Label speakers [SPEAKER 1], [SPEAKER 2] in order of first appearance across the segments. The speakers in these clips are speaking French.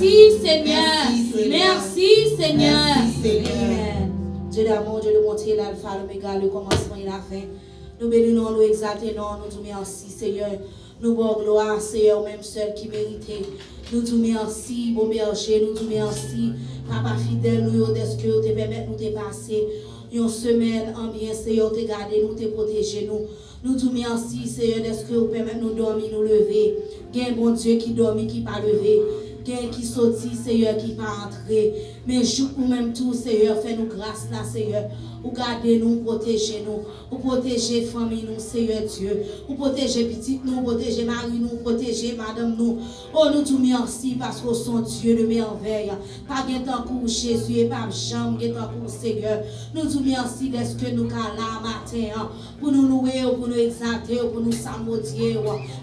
[SPEAKER 1] Merci Seigneur. Merci Seigneur. Amen. Dieu d'amour, Dieu de montrer l'alpha, l'oméga, le commencement et la fin. Nous bénissons, nous exaltons, nous te merci Seigneur. Nous bon gloire Seigneur, même seul qui méritait. Nous te merci, bon berger, nous te merci. Papa fidèle, nous est-ce que te permettre nous de passer une semaine en bien Seigneur, te garder, nous te protéger nous. Nous te merci Seigneur, est-ce que vous permettez nous dormir, nous lever. Il y a un bon Dieu qui dormit, qui pas levé. Quelqu'un qui sortit, Seigneur, qui pas entré. Mais joue ou même tout, Seigneur, fais-nous grâce là, Seigneur. Ou gardez-nous, protégez-nous. Ou protégez famille nous, Seigneur Dieu. Ou protégez petite nous, protégez Marie nous, protégez madame nous. Oh, nous te merci parce qu'on sont Dieu de merveille. Pas de temps pour Jésus et pas jamais de temps pour Seigneur. Nous te merci d'être que nous sommes là matin. Pour nous louer, pour nous exalter, pour nous samodier.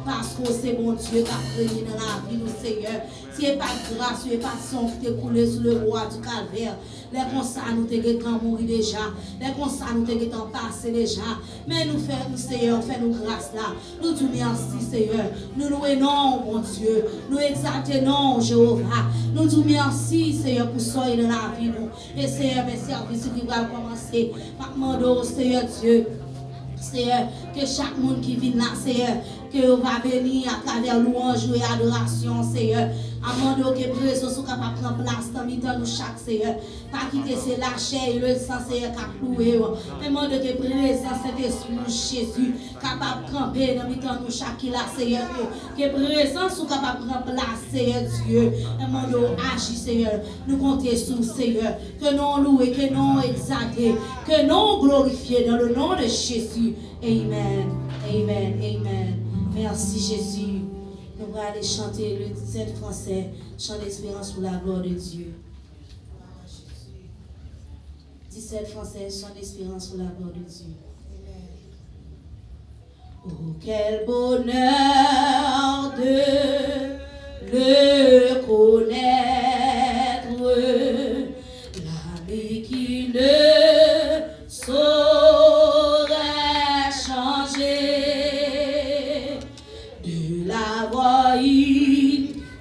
[SPEAKER 1] Parce que c'est bon Dieu qui a créé dans la vie, nous, Seigneur. Si ce n'est pas de grâce, ce n'est pas de sang qui est coulé sur le roi du calvaire. Les constats nous t'ont mourir déjà. Les constats nous t'ont passé déjà. Mais nous faisons, Seigneur, fais-nous grâce là. Nous te merci, Seigneur. Nous louons, bon Dieu. Nous exaltons, Jéhovah. Nous te merci, Seigneur, pour soyez dans la vie, nous. Et Seigneur, mes services qui va commencer. Par mon Seigneur Dieu. Seigneur, que chaque monde qui vient là, Seigneur, que vous va venir à travers louange et adoration, Seigneur. Amando que présence soit capable de prendre place dans nous chaque Seigneur. Pas quitter c'est la chair et le sang, Seigneur, qui a cloué. Mais mande que présence cet esprit Jésus capable de camper dans nous chaque là, Seigneur. Que présence soit capable de prendre place, Seigneur Dieu. Et mande agis, Seigneur. Nous comptons sur Seigneur. Que nous louer, que nous exalter, que nous glorifier dans le nom de Jésus. Amen. Amen. Amen. Merci Jésus. Nous allons aller chanter le 17 français, chant d'espérance pour la gloire de Dieu. 17 français, chant d'espérance pour la gloire de Dieu. Oh, quel bonheur de le connaître, l'ami qui ne saurait changer.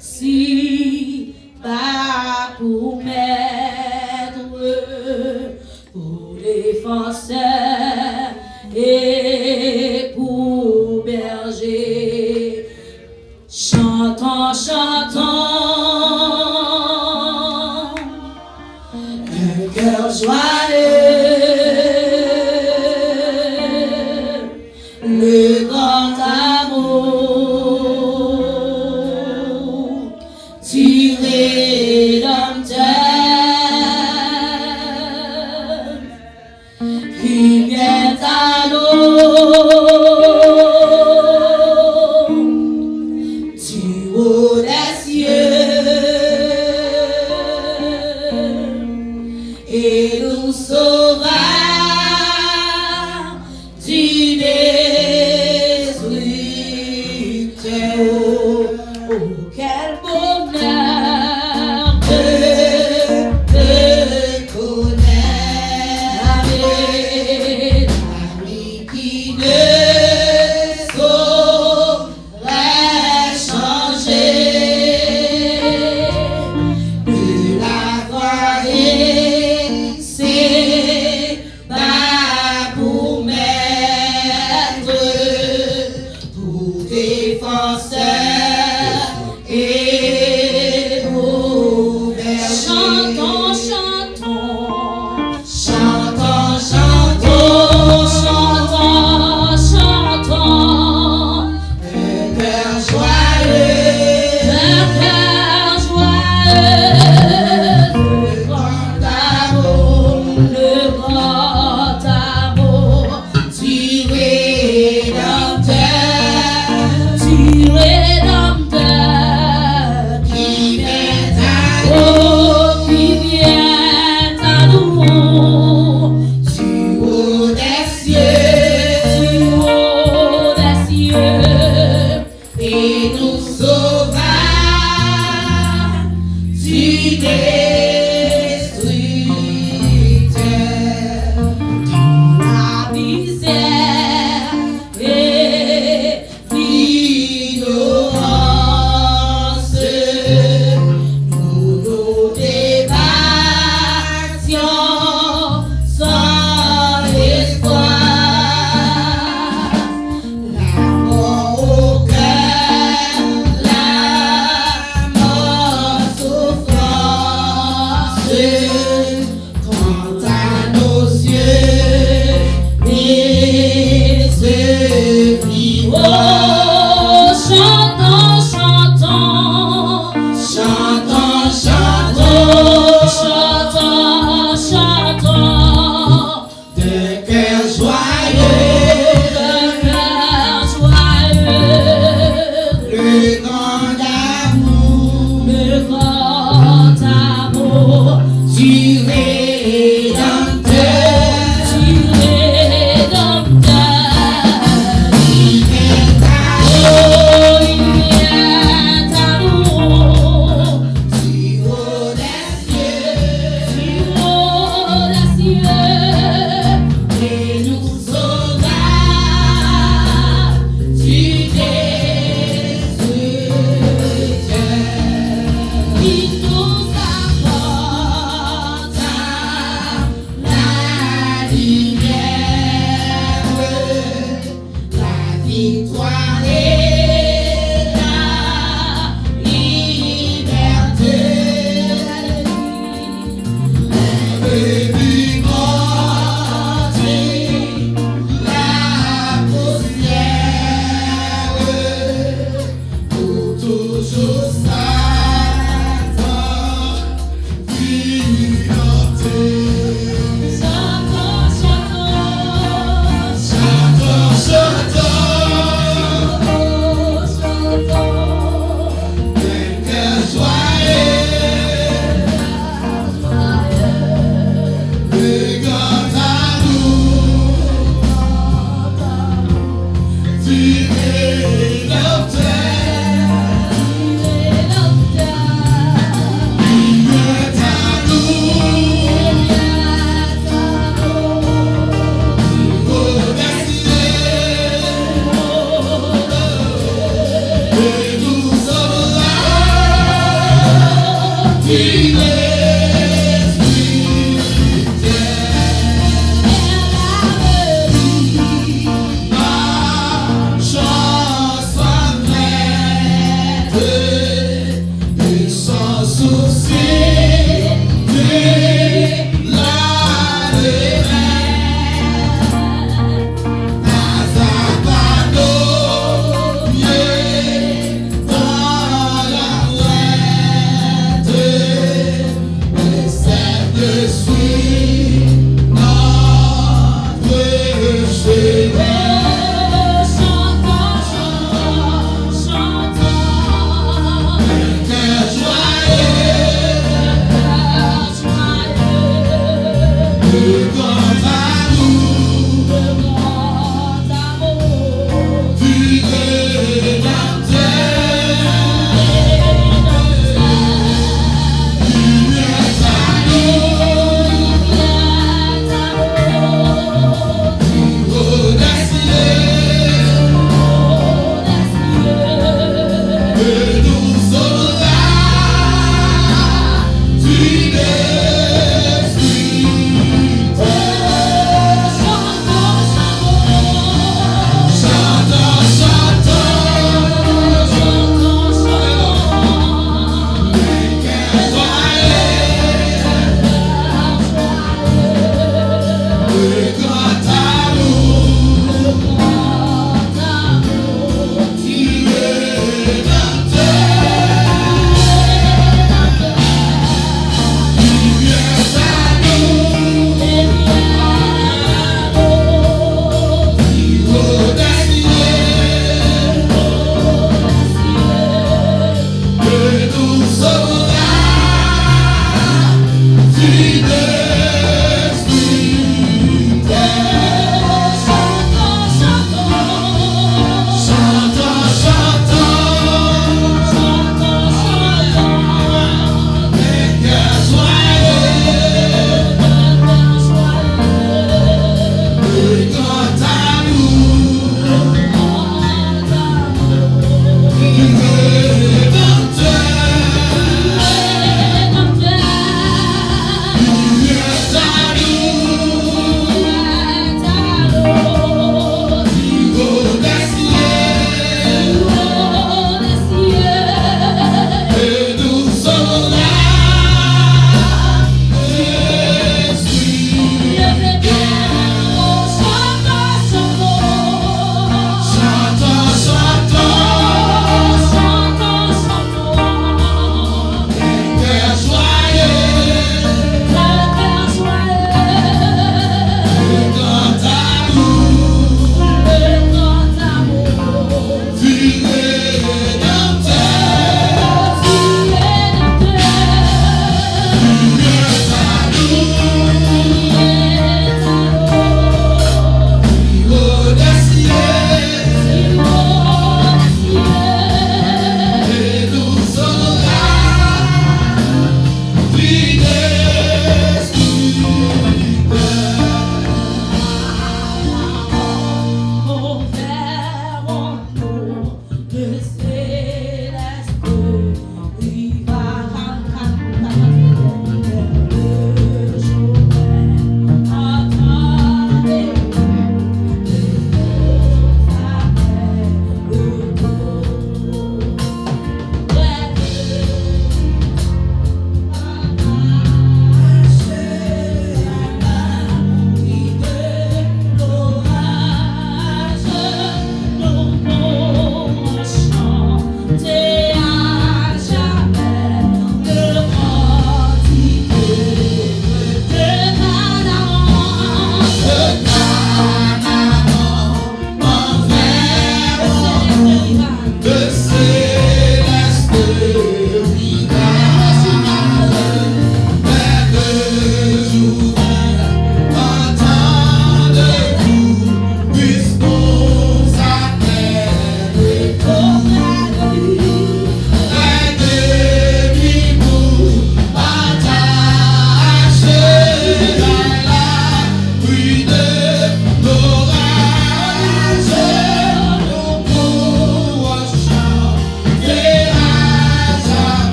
[SPEAKER 1] Ici, pas pour maître, pour défenseur et pour berger. Chantons, chantons, un cœur joyeux, le grand amour. Qui vient à l'eau du haut des cieux et nous sauvera du destructeur. Oh, quel bonheur de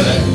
[SPEAKER 2] Célèbre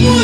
[SPEAKER 2] Moi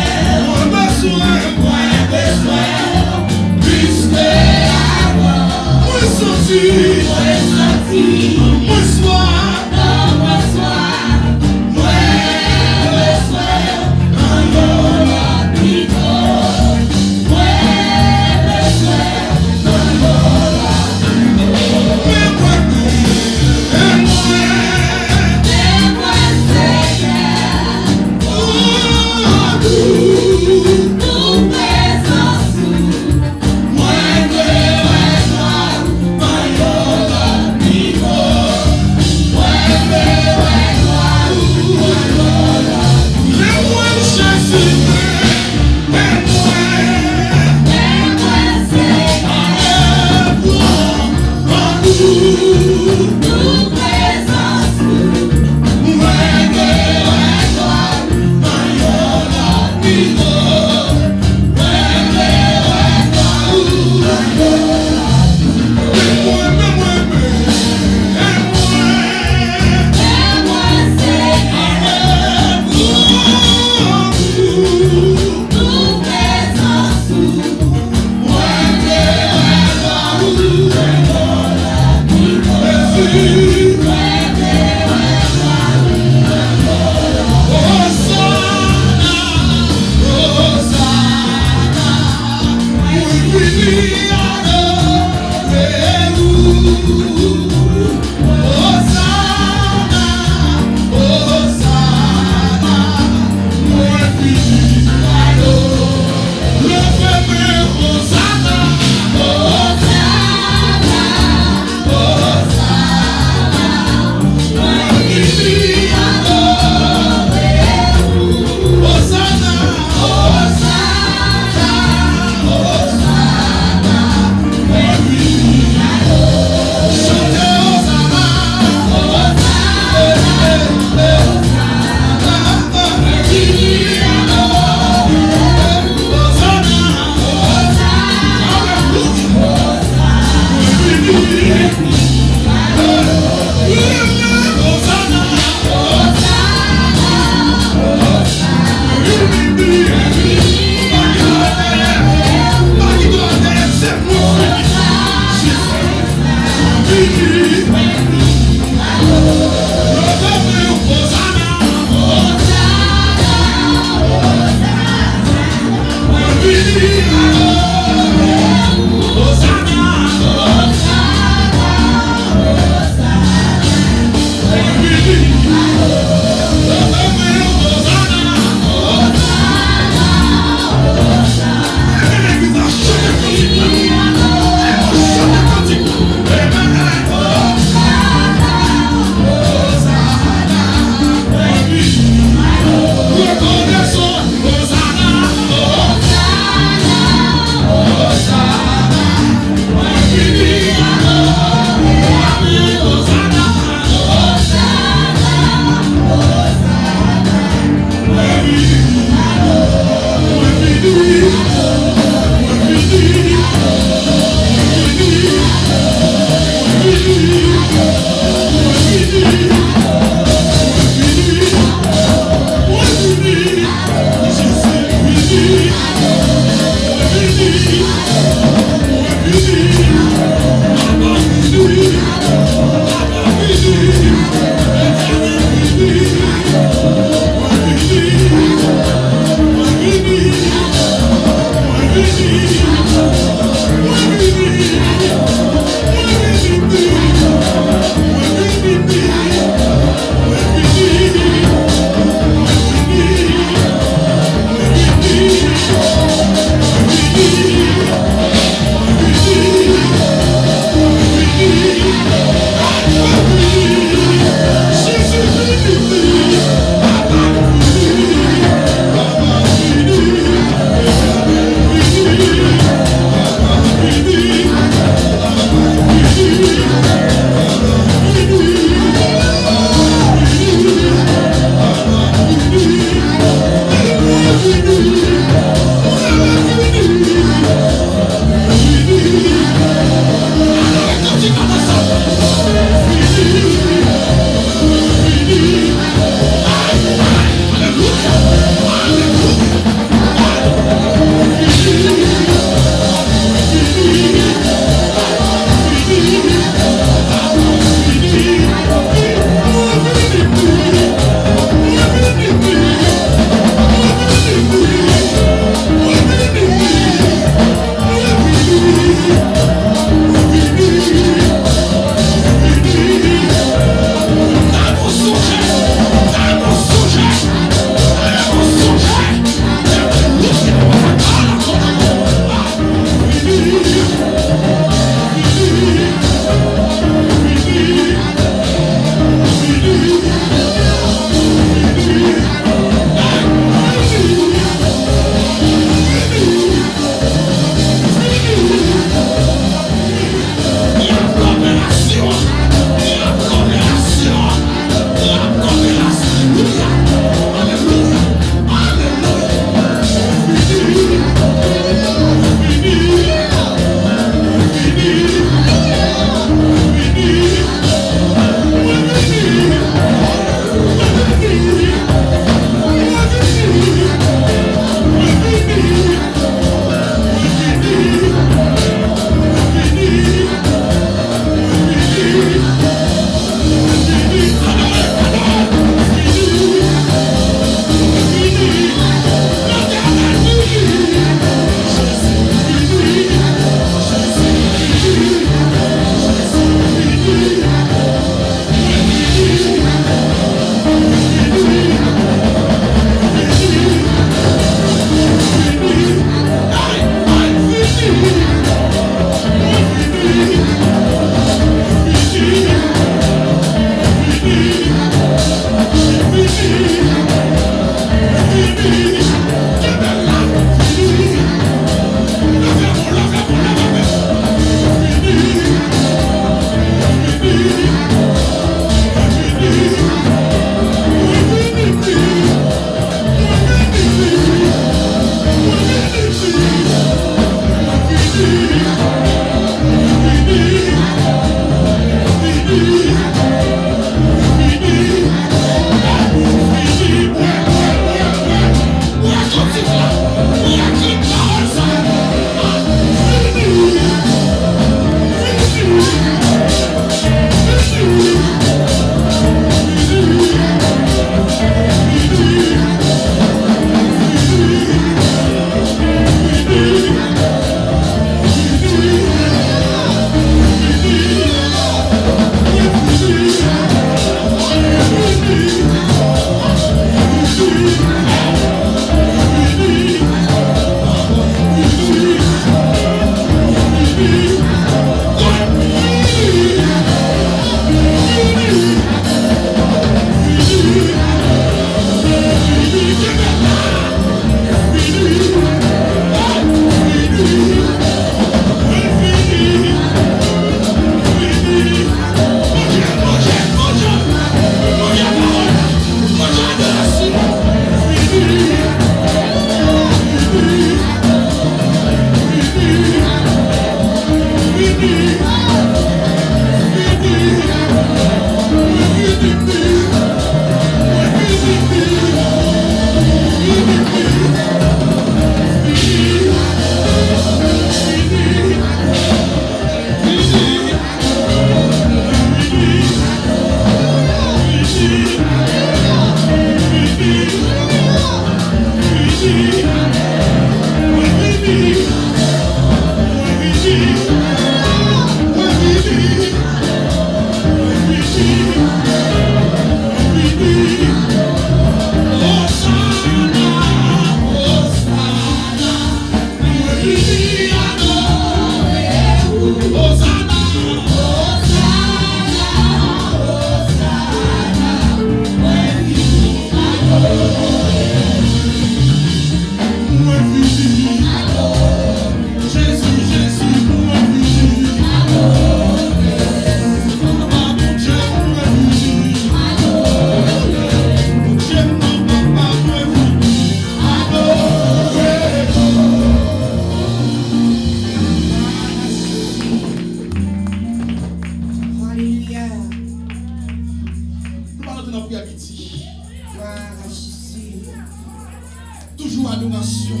[SPEAKER 2] Toujours adoration.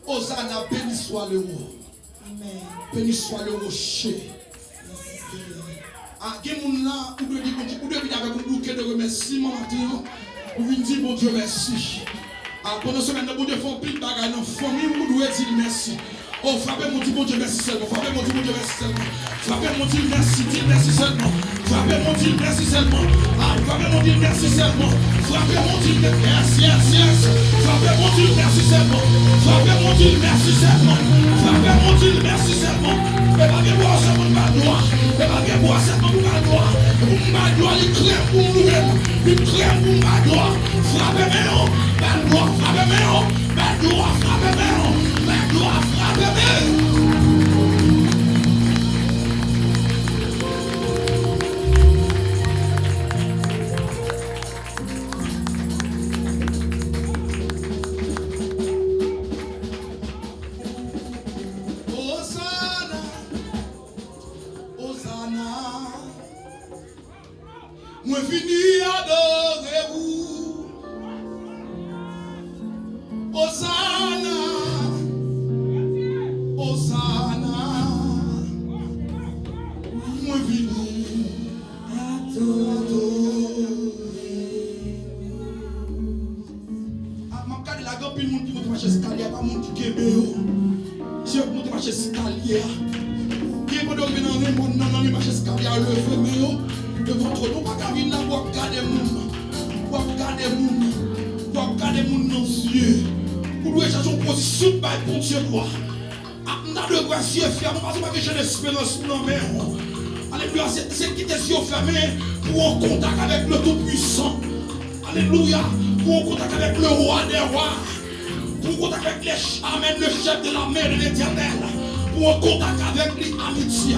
[SPEAKER 2] Hosanna, béni soit le roi. Béni soit le rocher. Ah, quelqu'un là, vous devez venir avec un bouquet de remerciements maintenant. Vous venez dire, bon Dieu, merci. Ah, pendant ce moment, vous devez faire plus de bagages dans la famille, vous devez dire merci. Oh, frappez mon Dieu, bon Dieu, merci seulement. Frappez mon Dieu, bon Dieu, merci seulement. Frappez mon Dieu, merci seulement. Frappez mon Dieu, merci seulement. Ah, frappez mon Dieu, merci seulement. Frappez mon Dieu, merci, yes. Frappez mon Dieu, merci seulement. Frappez mon Dieu, merci seulement. Frappez mon Dieu, merci seulement. Et pas bien boire seulement ma gloire. Et pas bien boire seulement pour ma gloire. Pour ma gloire, il claire pour nous-mêmes. Il claire pour ma gloire. Frappez-moi, ma gloire, frappez-moi. Ma gloire, frappez-moi. Ma gloire, frappez-moi. Moi fini adorer vous. Hosanna, Hosanna. Moi fini adorer. Ah, ma carte la gampe le monde qui monte marcher escalier, pas monde qui kébé. Si vous monte marcher escalier, qui peut donc venir dans le monde non marcher escalier le feu de votre nom, pas qu'à venir là pour garder moun, pour garder moun, pour garder moun dans les yeux. Vous devez chercher une position de bon Dieu droit. On a le bras yeux fermés, parce que j'ai l'espérance non mais. Alléluia, c'est qui tes yeux fermés pour en contact avec le Tout-Puissant. Alléluia, pour en contact avec le Roi des Rois. Pour en contact avec Amen, le chef de la mer de l'Éternel. Pour en contact avec l'amitié.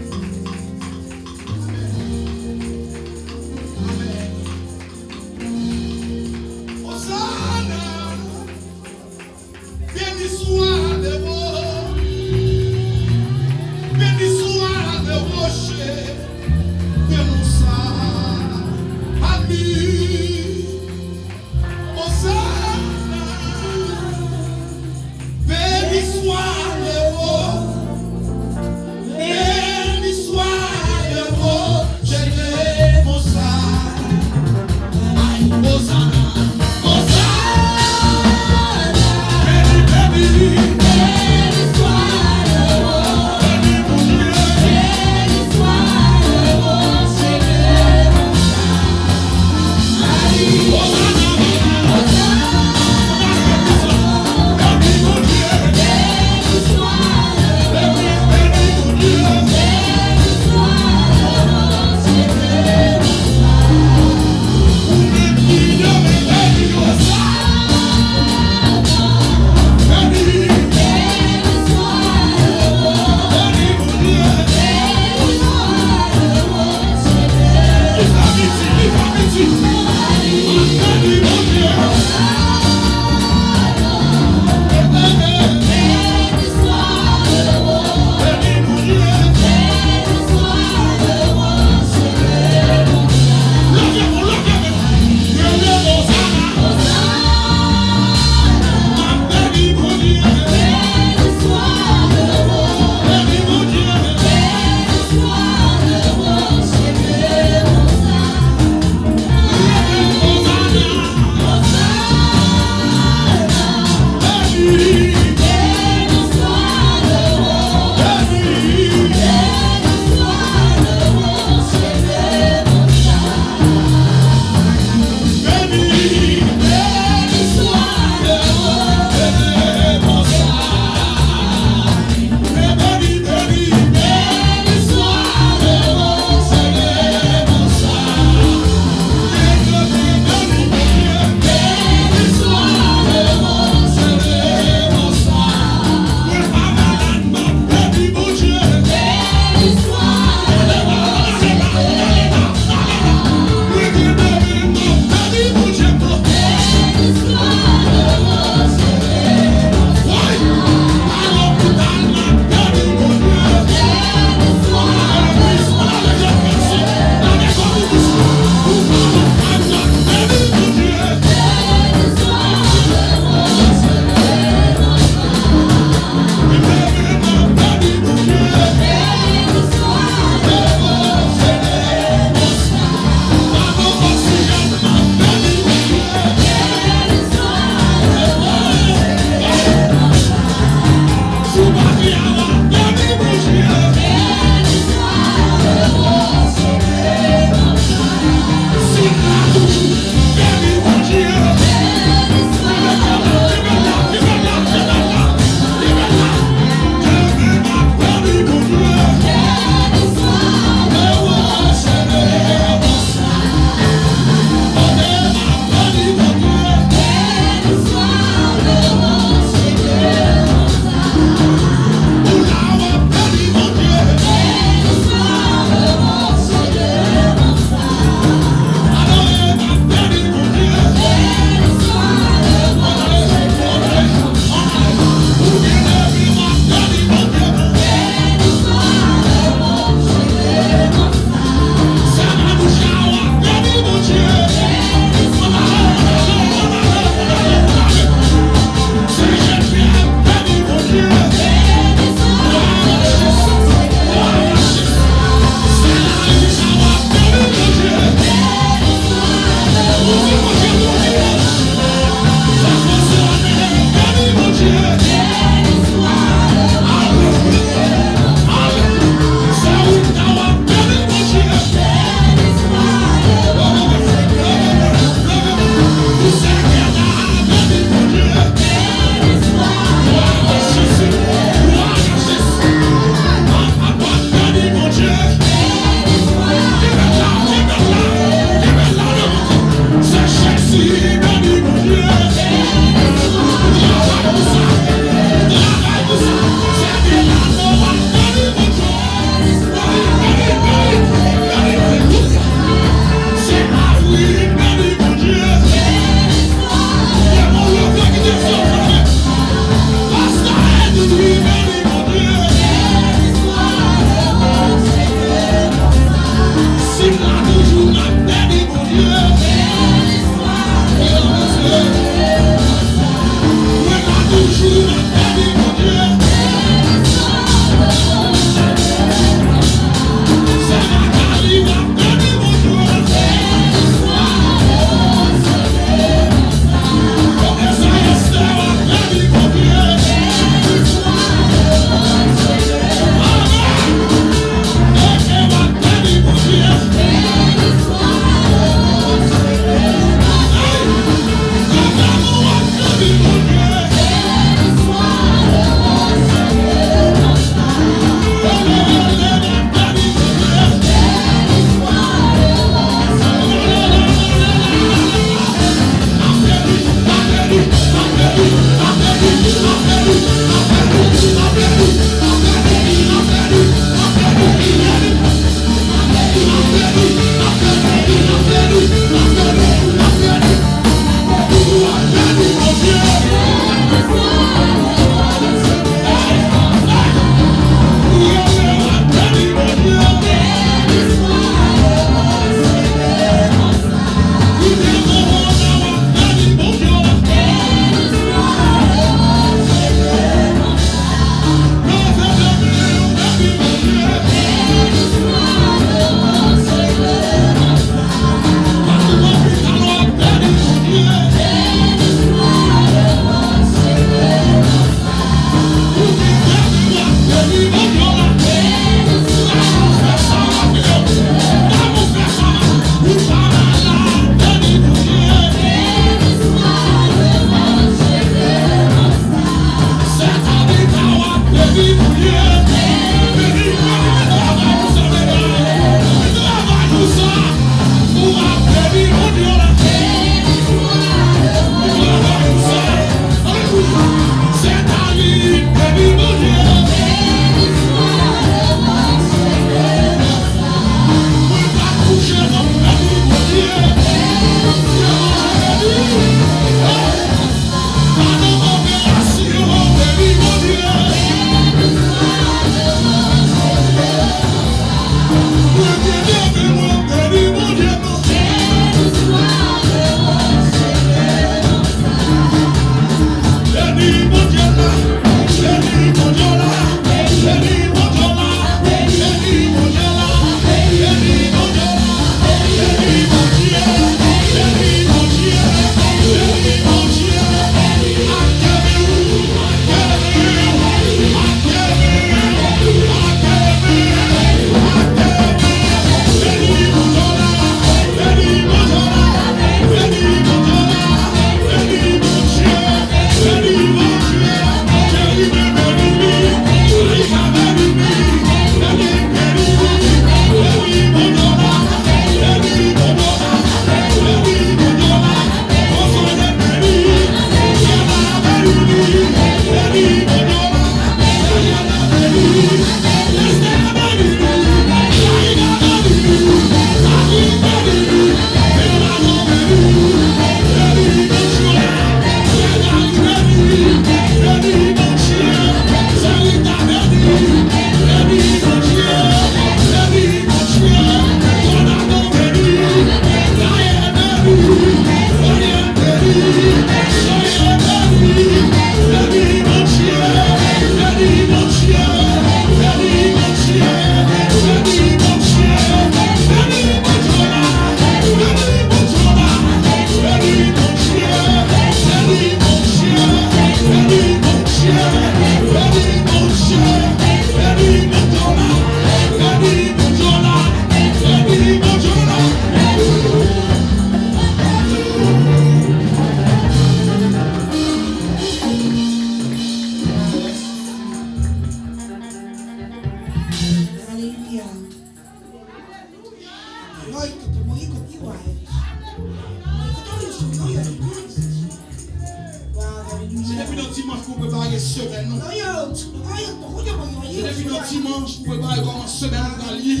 [SPEAKER 2] depuis le dimanche, pour préparer comment semaine va lier.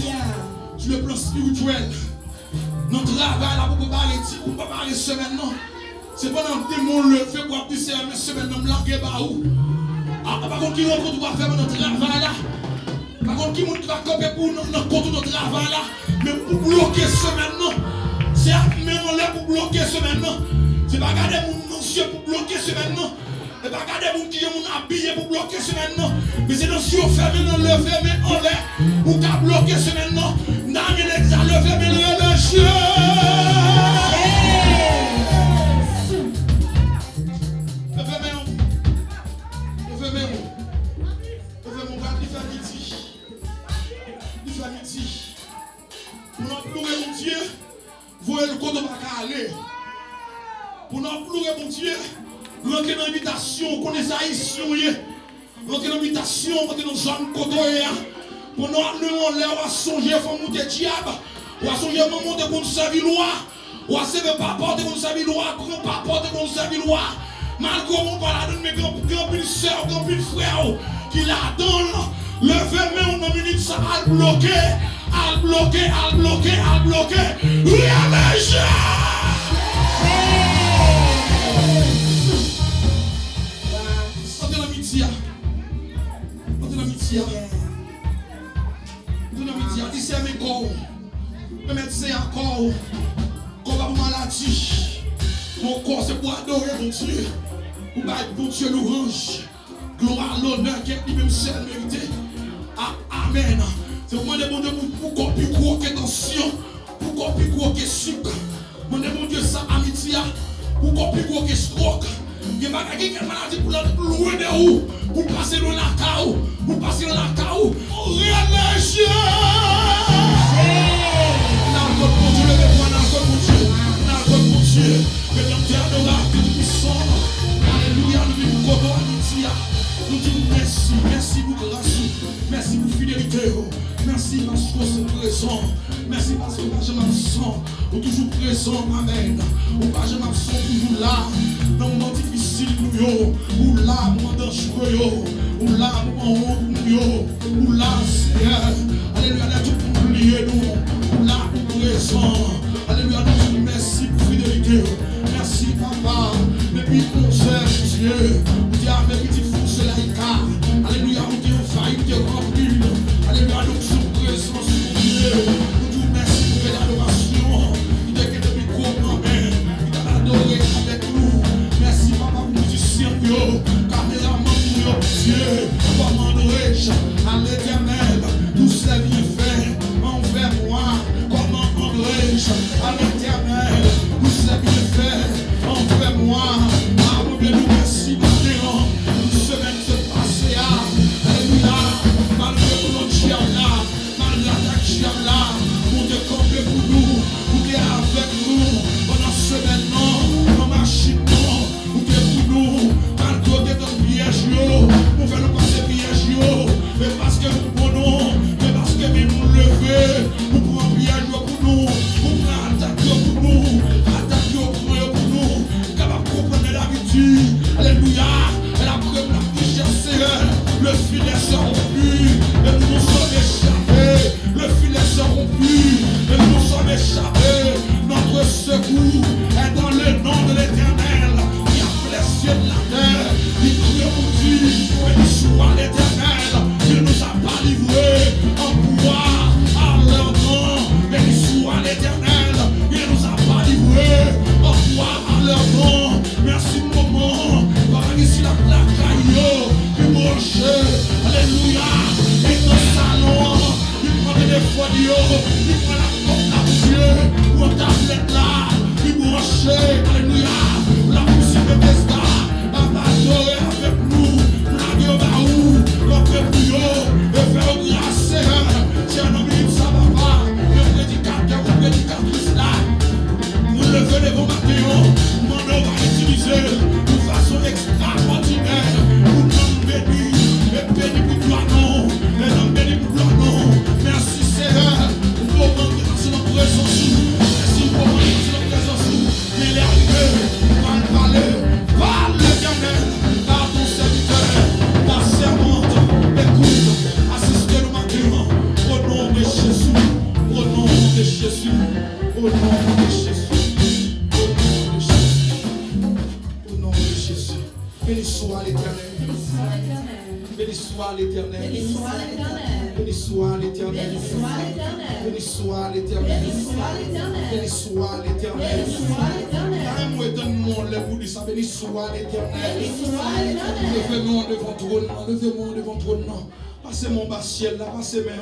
[SPEAKER 2] Sur le plan spirituel. Notre travail là pour préparer semaine non. C'est pas dans le démon le fait pour appuyer la semaine non blanquer par où. Par contre, qui rencontre va faire notre travail là. Par contre, qui va camper pour notre travail là. Mais pour bloquer semaine non. C'est même on là pour bloquer semaine non. C'est pas garder mon ancien pour bloquer semaine non. C'est pas garder mon qui est mon habillé pour bloquer semaine non. Mais c'est dans si on ferme non le ferme en l'air pour qu'à bloquer semaine non. N'a rien l'exa le ferme le chien. Pour nous pleurer mon Dieu, voyez le compte de ma aller. Pour nous pleurer mon Dieu, rentrer dans l'invitation, connaissez haïtien, rentrer dans l'invitation, rentrer dans le zone côté. Pour nous on l'air à songer, faut monter diable, ou à songer maman de qu'on servir loi, ou à servir papa de qu'on servir loi, grand papa de qu'on servir loi. Malgré mon paladin, mes grands sœurs, grands frères, qui la donnent, levez-moi en minute, ça a bloqué. Al bloqué. Réagissez! Ici à mes corps, mes médecins encore, qu'on va pour maladie. Mon corps c'est pour adorer mon Dieu. Pour battre mon Dieu l'orange. Gloire, l'honneur qui est lui-même seul mérité. Amen. C'est moi de mon Dieu pour qu'on puisse croquer tension, pour qu'on puisse croquer sucre. Mon Dieu ça amitié, pour qu'on puisse croquer stroke. Il y a quelqu'un maladie pour loin de où, pour passer dans la caou, pour passer dans la caou. Réagissez! Dans le code pour Dieu, levez-moi dans le code pour Dieu, dans le code pour Dieu. Que l'homme Dieu adorable, que tout puissant. Alléluia, nous vivons comme amitié. Nous disons merci pour grâce, merci pour fidélité. Merci parce que vous êtes présent. Merci parce que je m'absens. Vous toujours présent, amen. Ou pas je m'absens toujours là. Dans le moment difficile, ou là, moment dangereux, ou là, moment haut, ou là, Seigneur. Alléluia, tout pour oublier nous. Ou là, pour présent. Alléluia, nous disons merci pour fidélité. Merci, papa. Depuis qu'on sert, Dieu. Vous dites, avec petit fou, c'est laïka. Alléluia, vous dites, failli, vous dites, rempli. Alléluia, nous sommes présents sur Dieu. Nous disons merci pour l'adoration. Il dit que depuis qu'on amen, il t'a adoré avec nous. Merci, papa, pour musicien, caméraman, Dieu. Comment dois-je à l'éternel, nous servir fait envers moi. Comment dois-je à l'éternel, nous servir fait envers moi. Ah, mon Dieu, nous merci, maintenant. Une semaine se passe, alléluia. Malgré mon chien là, malgré l'attaque chien là, mon Dieu complet pour nous, vous êtes avec nous pendant ce semaine, non, dans ma machine, non, vous êtes pour nous, malgré dans le piège, vous faites nous passer piège, mais parce que nous prenons, mais parce que nous lever, vous prenez piège pour nous, vous prenez attaque pour nous, attaque pour nous, capable de comprendre l'habitude, alléluia, et après on a pu chercher, le filet s'est rompu, et nous nous sommes échappés, le filet s'est rompu, et nous nous sommes échappés, notre secours est dans le nom de l'Éternel, qui a fait les cieux de la terre, il nous dit, mais soit l'Éternel, il nous a pas livrés en pouvoir à leur nom, mais soit l'Éternel, il nous a pas livrés en pouvoir à leur nom, merci maman, par ici la plaque, puis branché, alléluia, l'Éternel.
[SPEAKER 1] Béni soit l'Éternel.
[SPEAKER 2] Béni soit l'Éternel.
[SPEAKER 1] Béni soit l'Éternel.
[SPEAKER 2] Béni soit l'Éternel.
[SPEAKER 1] Béni soit l'Éternel.
[SPEAKER 2] Béni soit l'Éternel.
[SPEAKER 1] Béni soit l'Éternel.
[SPEAKER 2] Moi, donne-moi le bout de ça. Béni soit l'Éternel.
[SPEAKER 1] Béni soit l'Éternel.
[SPEAKER 2] Levez-moi devant trône. Levez-moi devant trône. Passez mon bas ciel là. Passez-moi.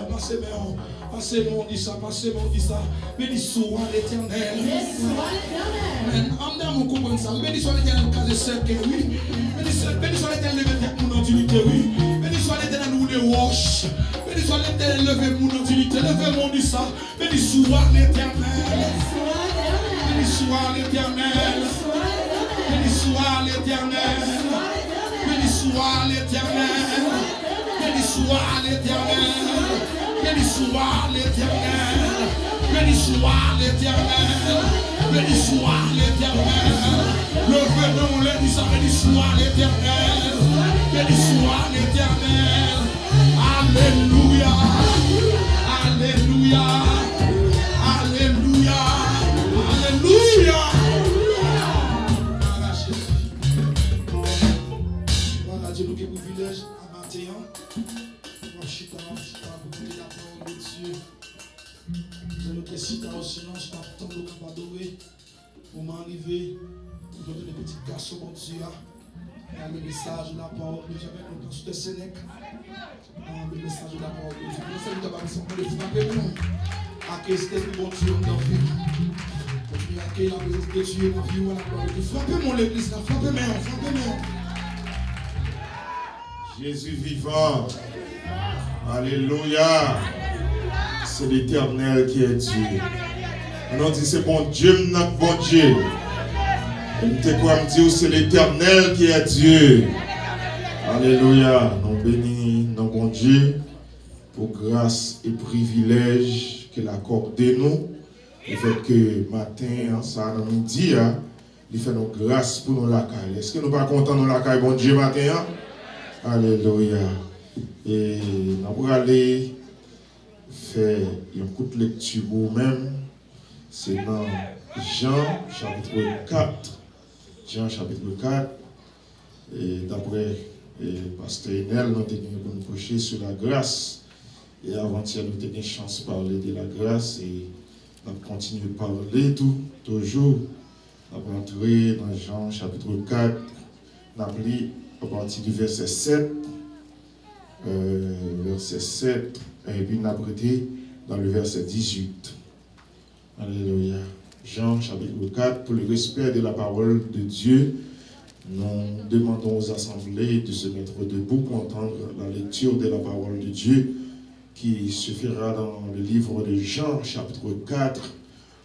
[SPEAKER 2] Passez-moi, dit ça. Passez-moi, dit ça. Béni soit l'Éternel.
[SPEAKER 1] Béni soit l'Éternel.
[SPEAKER 2] Amen. Mon comprendre ça. Béni soit l'Éternel. Cas de cercle, oui. Béni soit l'Éternel. Levez tête mon utilité, oui. Béni soit l'Éternel. Nous les wash. Béni soit l'Éternel. Levez mon utilité. Levez-moi, dit ça. Béni soit l'Éternel. Béni soit l'Éternel. Béni soit l'Éternel. Béni soit l'Éternel. Béni soit l'Éternel. Béni soit l'Éternel. Béni soit l'Éternel. Béni soit l'Éternel. Levez-nous les dix ans. Béni soit l'Éternel. Béni soit l'Éternel. Alléluia. Alléluia. Alléluia. Alléluia. Voilà, Dieu nous qui privilège à matin. Chita, pour prier la parole de Dieu. Je le cita au silence, je t'attends le cap adoré. Pour m'arriver, pour donner des petits garçons pour Dieu. Dans le message de la parole de Dieu, avec nous dans ce Sénèque. Dans le message de la parole de Dieu. Nous sommes d'abord de frapper nous. Accueillez le bon Dieu dans la vie. Continuez à accueillir la présence de Dieu dans la vie. Frappez-moi l'église, frappez-moi, frappez-moi.
[SPEAKER 3] Jésus vivant. Alléluia. C'est l'Éternel qui est Dieu. On dit c'est bon Dieu, notre bon Dieu. Et nous quoi me dire c'est l'Éternel qui est Dieu. Alléluia. Nous bénis notre bon Dieu pour grâce et privilège qu'il accorde de nous. Le fait que matin, ça nous dit, il fait nos grâces pour nous la caille. Est-ce que nous ne sommes pas contents de la caille, bon Dieu, matin? Alléluia. Et nous allons aller faire une courte lecture vous-même. C'est dans Jean chapitre 4. Jean chapitre 4. Et d'après Pasteur Enel, nous avons pour nous prêcher sur la grâce. Et avant-hier, nous avons une chance de parler de la grâce. Et nous allons continuer de parler toujours. Nous allons entrer dans Jean chapitre 4. Nous allons lire à partir du verset 7. Verset 7. Et puis nous allons prêter dans le verset 18. Alléluia. Jean chapitre 4. Pour le respect de la parole de Dieu, nous demandons aux assemblées de se mettre debout pour entendre la lecture de la parole de Dieu qui se fera dans le livre de Jean, chapitre 4,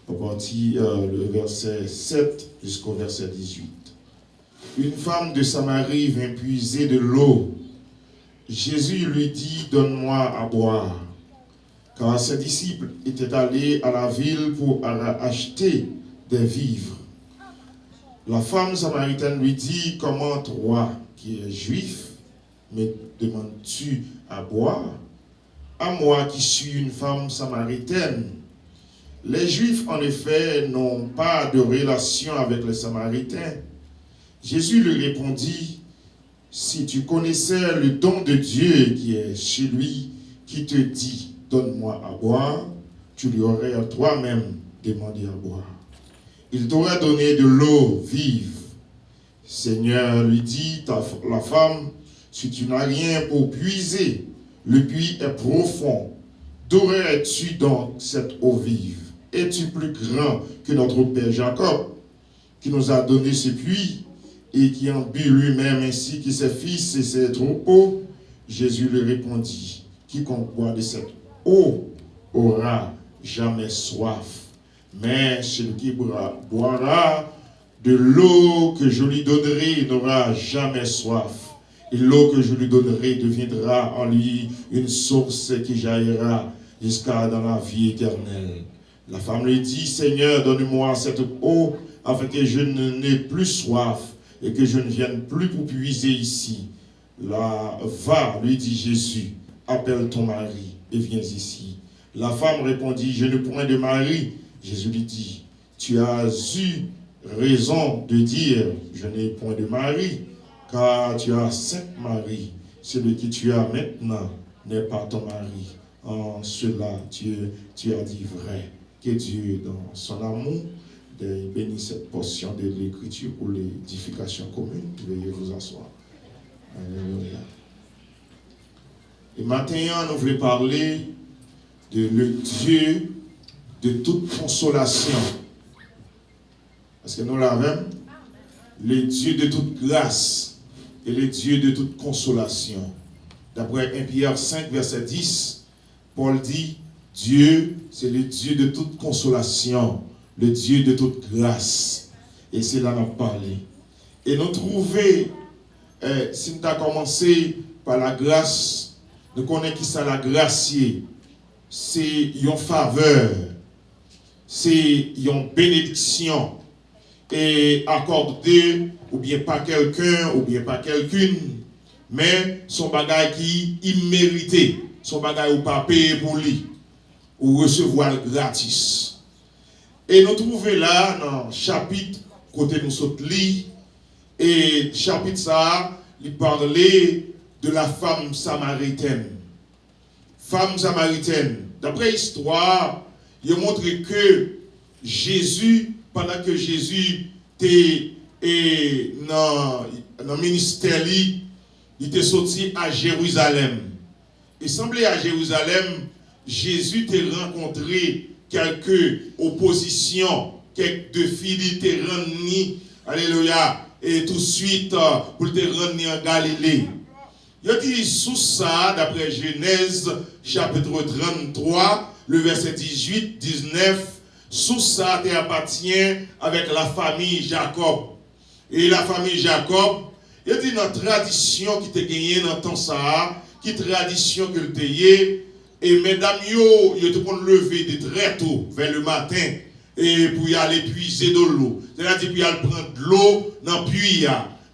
[SPEAKER 3] à partir le verset 7 jusqu'au verset 18. Une femme de Samarie vint puiser de l'eau. Jésus lui dit, « Donne-moi à boire. » Car ses disciples étaient allés à la ville pour acheter des vivres. La femme samaritaine lui dit, « Comment toi, qui es juif, me demandes-tu à boire? À moi qui suis une femme samaritaine. » Les Juifs, en effet, n'ont pas de relation avec les Samaritains. Jésus lui répondit, « Si tu connaissais le don de Dieu qui est celui qui te dit, « Donne-moi à boire », tu lui aurais à toi-même demandé à boire. Il t'aurait donné de l'eau vive. Seigneur, lui dit la femme, si tu n'as rien pour puiser, le puits est profond. D'où aurais-tu donc cette eau vive? Es-tu plus grand que notre père Jacob, qui nous a donné ce puits et qui en but lui-même ainsi que ses fils et ses troupeaux? Jésus lui répondit, quiconque boit de cette eau aura jamais soif. Mais celui qui boira de l'eau que je lui donnerai n'aura jamais soif. Et l'eau que je lui donnerai deviendra en lui une source qui jaillira jusqu'à dans la vie éternelle. La femme lui dit, Seigneur, donne-moi cette eau afin que je n'ai plus soif et que je ne vienne plus pour puiser ici. Là, va, lui dit Jésus, appelle ton mari et viens ici. La femme répondit, je n'ai point de mari. Jésus lui dit, tu as eu raison de dire, je n'ai point de mari, car tu as 5 maris. celui qui tu as maintenant n'est pas ton mari. En cela, tu as dit vrai. Que Dieu, dans son amour, bénisse cette portion de l'écriture pour l'édification commune. Veuillez vous asseoir. Alléluia. Et maintenant, nous voulons parler de le Dieu de toute consolation. Parce que nous l'avons, le Dieu de toute grâce et le Dieu de toute consolation. D'après 1 Pierre 5, verset 10, Paul dit, Dieu, c'est le Dieu de toute consolation, le Dieu de toute grâce. Et c'est là qu'on a parlé. Et nous trouvons, si nous avons commencé par la grâce, nous connaissons qui ça la grâce, c'est une faveur, c'est une bénédiction, et accordé, ou bien pas quelqu'un, ou bien pas quelqu'une, mais son bagage qui est immérité, son bagage ou pas payé pour lui, ou recevoir gratis. Et nous trouvons là, dans le chapitre, côté nous sommes lits, et chapitre ça, il parlait de la femme samaritaine. Femme samaritaine. D'après l'histoire, il montre que Jésus, pendant que Jésus était dans le ministère, il était sorti à Jérusalem. Et semblait à Jérusalem, Jésus t'a rencontré quelques oppositions, quelques défis, il t'a rendu, alléluia, et tout de suite pour te rendre en Galilée. Il dit sous ça, d'après Genèse, chapitre 33, le verset 18, 19, sous ça, tu appartiens avec la famille Jacob. Et la famille Jacob, il dit dans la tradition qui t'a gagné dans ton ça, qui tradition que tu as, et mesdames, ils te font lever de très tôt, vers le matin, et pour y aller puiser de l'eau. C'est-à-dire pour y aller prendre de l'eau dans le puits.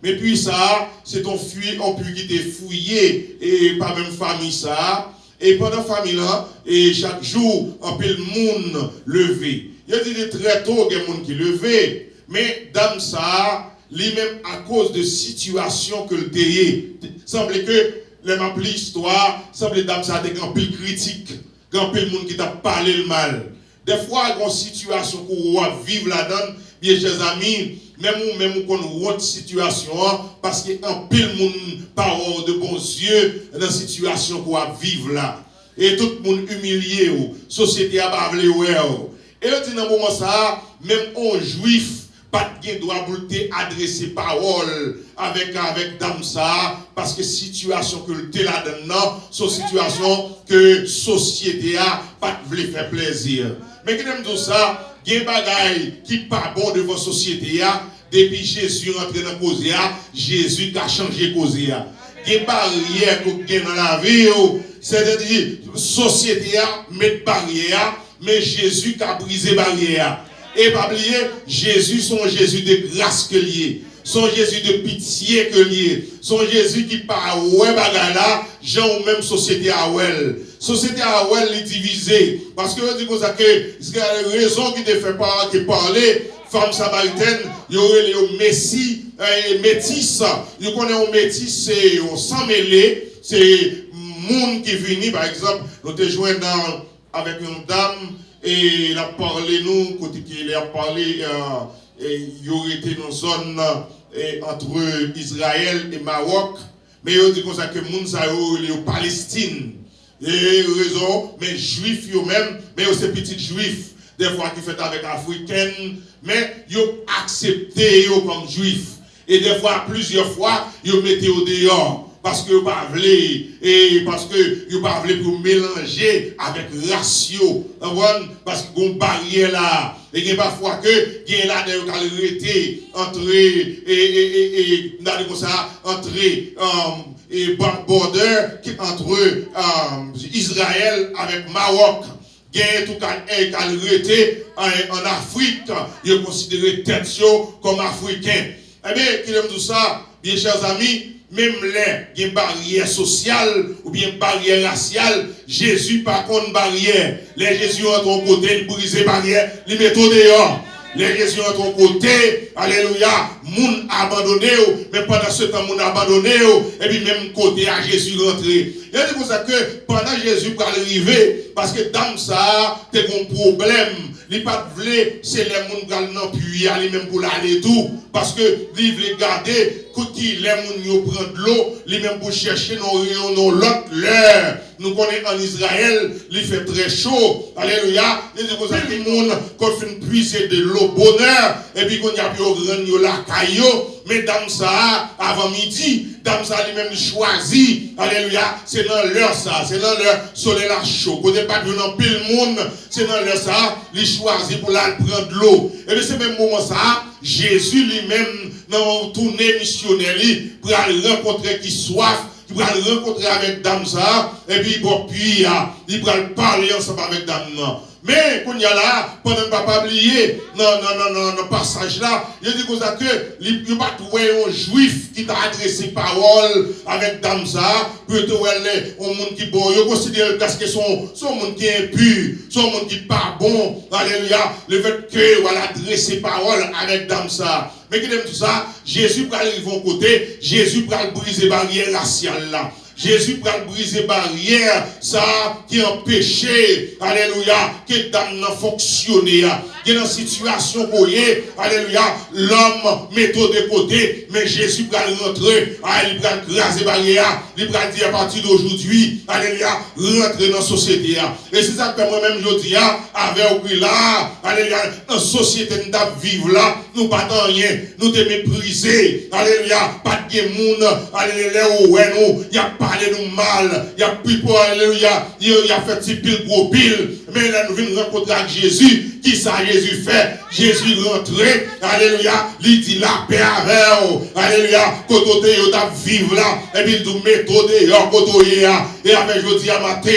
[SPEAKER 3] Mais puis ça, c'est ton puits qui t'est fouillé, et pas même famille ça. Et pendant la famille là, et chaque jour, un peu le monde levé. Il y a dit très tôt, il y a des gens qui levé. Mais dame ça, lui-même à cause de situation que le déyé, semble que les m'appelé histoire, semble dame ça a des grands pile critiques, grand pile monde qui t'a parlé le mal. Des fois, il y a une situation qu'on va vivre là-dedans, bien chers amis, même qu'on a une situation, parce qu'il y a un pile monde parole de bons yeux dans la situation qu'on va vivre là. Et tout le monde humilié, société a bablé, et dans un moment ça, même un juif, pas de droit pour adresser parole avec dame ça, parce que situation que le là-dedans, c'est situation que société a pas voulu faire plaisir. Mais quand même tout ça, il y a des bagailles qui pas bon devant la société a, depuis Jésus rentré dans la cause, Jésus a changé la cause. Il y a des barrières qu'on a dans la vie, c'est-à-dire la société a met barrière, mais Jésus a brisé barrière. Et pas oublier, Jésus son Jésus de grâce que lié, son Jésus de pitié que lié, son Jésus qui par ouais bagala, gens ou même société à well. Société à well est divisée parce que on dit comme ça que c'est la raison qui te fait pas qui parler femme samaritaine, il y aurait le messie métis, il connaît un métis c'est on sans mêler, c'est monde qui vient par exemple, nous te joint avec une dame et il a parlé nous, côté qu'il a parlé, il aurait été dans une zone entre Israël et Maroc, mais il dit comme ça que moun sa yo est en Palestine. Et raison, mais juifs eux-mêmes, mais aussi petits juifs, des fois qui fait avec africains, mais ils ont accepté comme juifs. Et des fois, plusieurs fois, ils ont mis au dehors. Parce que vous ne pas voulu, et parce que vous ne pas voulu pour mélanger avec ratio. Parce qu'il y a une barrière là. Et il y a parfois que il y a là des calorités entre border entre Israël avec Maroc. Il y a tout calorités en Afrique. Il est considéré tête comme africain. Eh bien, qui aime tout ça, bien chers amis. Même là, il y a une barrière sociale ou bien une barrière raciale, Jésus par contre barrière. Les Jésus entre un côté, il brise les barrières, il met tout dehors. Les Jésus à ton côté, alléluia, moun abandonné, mais pendant ce temps, moun abandonné, et puis même côté à Jésus rentré. Il dit pour ça que pendant Jésus pour arriver, parce que dans ça, t'es un problème. Il pas de vle, c'est les moun gal nan puy aller même pour l'aller tout. Parce que il veut garder, quand les moun yo prend de l'eau, il même pour chercher non l'autre l'heure. Nous connaissons en Israël, il fait très chaud. Alléluia. Il dit pour ça que les moun, quand fin puiser de l'eau bonheur, et puis qu'on y a pu au la caillou, mais dans ça, avant midi, dans ça lui-même choisi. Alléluia. C'est dans l'heure ça, c'est dans l'heure soleil la chaud. Quand il n'y a pas de pile monde, c'est dans l'heure ça, il choisit pour aller prendre de l'eau. Et puis c'est même moment ça, Jésus lui-même, dans une tournée missionnaire, pour aller rencontrer qui soif, pour aller rencontrer avec dame ça, et puis bon, puis il va parler ensemble avec dame. Mais quand il y a là, pendant ne pas oublier, dans passage là, il dit comme ça que il n'y a pas trouvé un juif qui t'a adressé parole avec dame ça, pour te voir un monde qui bon, il considère que son monde qui est impur, son monde qui n'est pas bon, alléluia, le fait que voilà adresser parole avec dame ça. Mais qui aime tout ça, Jésus va arriver au côté, Jésus va briser barrière raciale là. Jésus va briser barrière, ça qui empêchait, alléluia, que dame n'a fonctionné. Il y a une situation où, alléluia, l'homme met tout de côté, mais Jésus va rentrer, il va graser barrière, il va dire à partir d'aujourd'hui, alléluia, rentrer dans la société. Et c'est ça que moi-même je dis, avec là, alléluia, dans la société nous vivons là, nous pas dans rien, nous te mépriser, alléluia, pas de monde, alléluia, nous, il y a parlé nous mal, il y a plus pour, alléluia, il a fait petit pile gros pile, mais là nous venons rencontrer avec Jésus. Qui ça Jésus fait? Jésus rentré, alléluia, il dit la paix avec vous, alléluia, côté yo t'a vivre là, et puis il nous met tout dehors, côté là, et avec je dis à matin,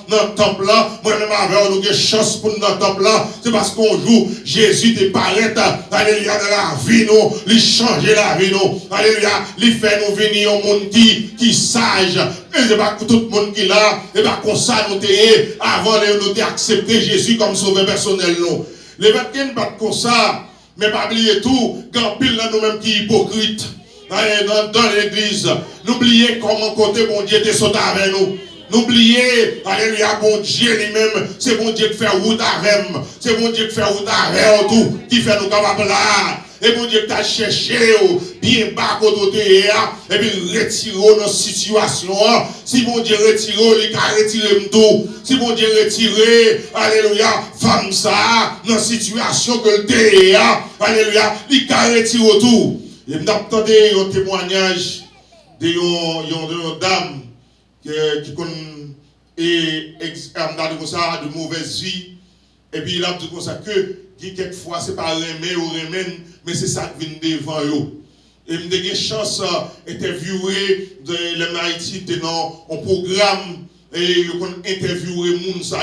[SPEAKER 3] dans le temple là, moi-même avec nous des chance pour dans le temple là, c'est parce qu'on joue, Jésus te paraît, alléluia, dans la vie nous, il change la vie nous, alléluia, il fait nous venir au monde qui sage, et c'est pas tout le monde qui là, et pas comme ça nous t'ayons, avant de nous accepter Jésus comme sauveur personnel nous. Les vêtements ne pas comme ça, mais pas oublier tout, quand pile là nous-mêmes qui hypocrites dans l'église, n'oubliez comment côté bon Dieu était sauté avec nous. N'oubliez, alléluia, bon Dieu lui-même, c'est bon Dieu qui fait route avec nous, c'est bon Dieu qui fait route avec tout, qui fait nous capables là. Et bon Dieu t'a cherché bien bas côté et puis retirer nos situations. Si bon Dieu retire, il a retiré tout. Si bon Dieu retire, alléluia, femme ça, dans situation que le t'es, alléluia, il a retiré tout. Et m'attendais un témoignage d'une dame qui connaît de mauvaise vie. Et puis il a dit comme ça que quelquefois c'est pas remède ou remède, mais c'est ça qui vient devant eux. Et je me chance d'interviewer les Haïti dans un programme et je interviewer les gens,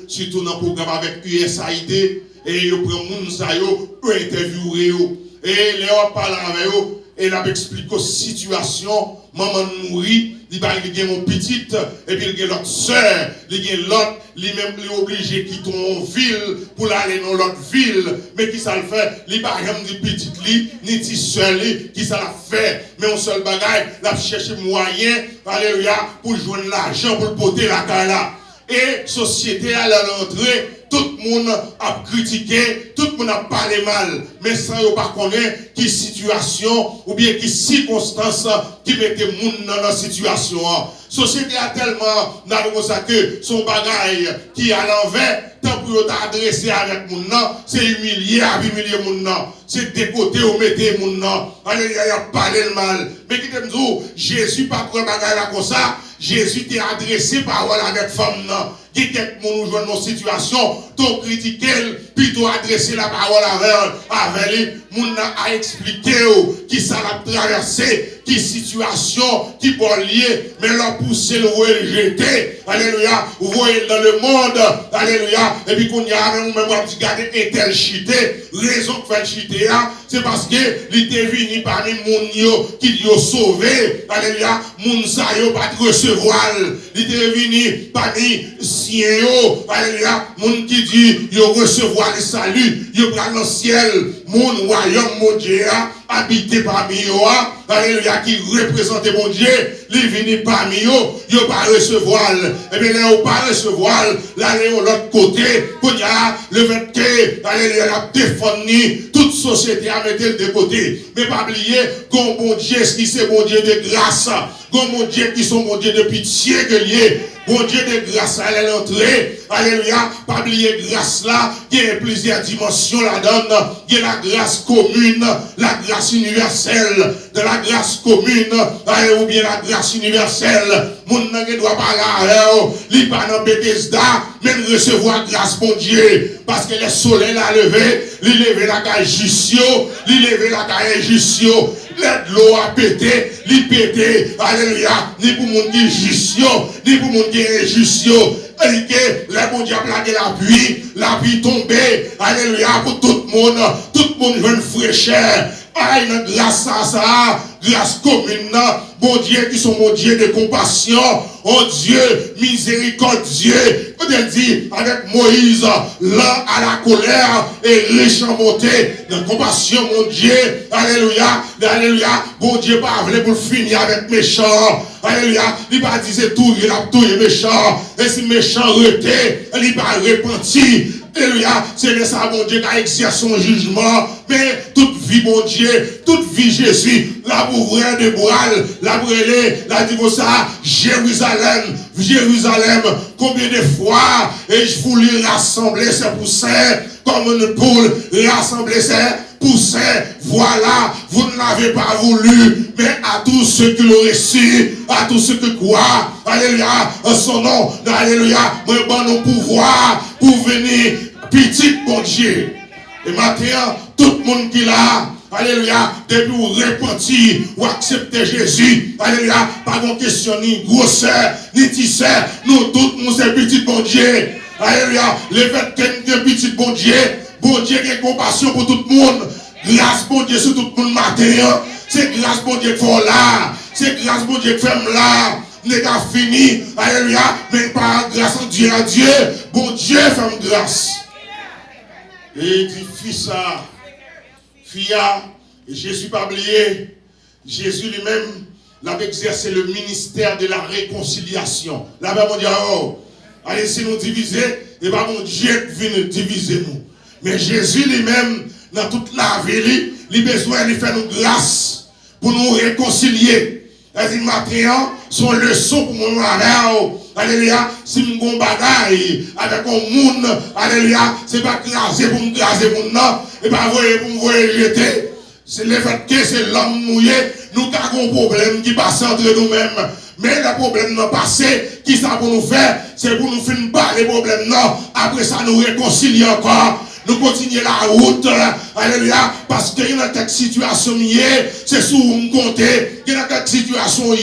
[SPEAKER 3] surtout dans un programme avec USAID, et je prends les gens pour interviewer eux. Et les gens parlent avec eux, et ils expliquent la situation, maman mourit, il y a mon petit, et puis il y a l'autre soeur, il y a l'autre, lui-même il est obligé de quitter une ville pour aller dans l'autre ville, mais qui ça le fait? Il n'y a pas de petit, ni de soeur, qui ça l'a fait, mais un seul bagage, il a cherché moyen, alléluia, pour joindre l'argent, pour porter la carrière. Et société à l'entrée, tout le monde a critiqué, tout le monde a parlé mal, mais sans ne pas connaître qui situation ou bien qui circonstance qui mettait le monde dans la situation. Société a tellement dans ça que son bagage qui est à l'envers, tant pour t'adresser avec mon nom, c'est humilier mon nom, c'est décoter ou mettre mon nom. Alléluia, il a parlé le mal. Mais qui t'aime dire, Jésus pas pour un bagage là comme ça, Jésus t'a adressé parole avec femme non. Qui quelqu'un nous joue dans situation, t'ont critiqué, puis t'ont adressé la parole avec lui, moun a expliqué qui ça l'a traversé, qui situation, qui bon lié, mais leur pousser le rejeter. Alléluia. Vous voyez dans le monde, alléluia. Et puis qu'on y a même regarder un tel chité. Raison que fait chité, c'est parce que il était venu parmi moun yo qui yo sauvé. Alléluia. Moun sa yo pas recevoir. Il était venu parmi sien yo. Alléluia. Moun qui dit yo recevoir le salut. Yo prend le ciel. Moun royaume mon Dieu habité parmi yo. Alléluia. Qui représente mon Dieu. Il venu parmi yo. Yo pas recevoir. Et bien là on pas recevoir. Là on l'autre côté. Qu'on y a le 24. Alléluia. La défendu toute société à mettre de côté. Mais pas oublier qu'on bon Dieu qui c'est bon Dieu de grâce. Qu'on bon Dieu qui sont bon Dieu de pitié que lié. Bon Dieu de grâce à l'entrée. Alléluia. Pas oublier grâce là. Il y a plusieurs dimensions là-dedans. Il y a la grâce commune, la grâce universelle. De la grâce commune, ou bien la grâce universelle. Mon n'a ne doit pas là. Il pas dans Bethesda, mais recevoir grâce bon Dieu. Parce que le soleil l'a levé. Il levé la caille Justio. Il levé la caille Justio. L'eau a pété. Il pété. Alléluia. Ni pour mon qui Justio. Ni pour mon qui est Justio. Et que le bon Dieu a plaqué la pluie tombée. Alléluia. Pour tout le monde veut une fraîcheur. Aïe, grâce à ça, grâce commune, bon Dieu qui sont mon Dieu de compassion, oh Dieu miséricordieux. Quand elle dit avec Moïse, lent à la colère et riche en bonté, de compassion, mon Dieu, alléluia, alléluia, bon Dieu pas voulu pour finir avec méchant. Alléluia, il va dire tout, il a tout méchant, et si méchant reté, il va repentir. Alléluia, c'est de ça, mon Dieu, qui a exercé son jugement. Mais toute vie, mon Dieu, toute vie, Jésus, la bourrée de Boal, la brûlée, la dit ça, Jérusalem, Jérusalem, combien de fois, et je voulais rassembler ces poussins, comme une poule, rassembler ces poussins, voilà, vous ne l'avez pas voulu, mais à tous ceux qui l'ont reçu, à tous ceux qui croient, alléluia, en son nom, alléluia, moi, bon pouvoir pour venir, petit bon Dieu. Et maintenant, tout le monde qui l'a, alléluia, depuis vous repentir ou accepter Jésus, alléluia, pas de question ni grosseur, ni tisseur, nous tous, nous sommes petit bon Dieu. Alléluia, le fait que nous petit bon Dieu qui a compassion pour tout le monde, grâce bon Dieu sur tout le monde matin, c'est grâce bon Dieu qui fait là, c'est grâce bon Dieu qui fait là. N'est pas fini, alléluia, mais par grâce à Dieu, bon Dieu fait grâce. Et dit, fils, fia, et Jésus pas oublié, Jésus lui-même l'a exercé le ministère de la réconciliation. Là-bas, on dit, oh, allez, si nous diviser, et pas mon Dieu vient nous diviser nous. Mais Jésus lui-même, dans toute la vie, il a besoin de faire nous grâce pour nous réconcilier. Elle dit, maintenant, son leçon pour mon mari, alléluia, si je me bagaille avec un monde, alléluia, c'est pas craser pour me craser pour non, et pas voyer pour me voyer jeter. C'est le fait que c'est l'homme mouillé, nous avons un problème qui passe entre nous-mêmes. Mais le problème non passé, qui ça pour nous faire, c'est pour nous finir par les problèmes non. Après ça, nous réconcilier encore. Nous continuons la route, alléluia, parce qu'il y a quelques situations, c'est sous nous compter, il y a quelques situations,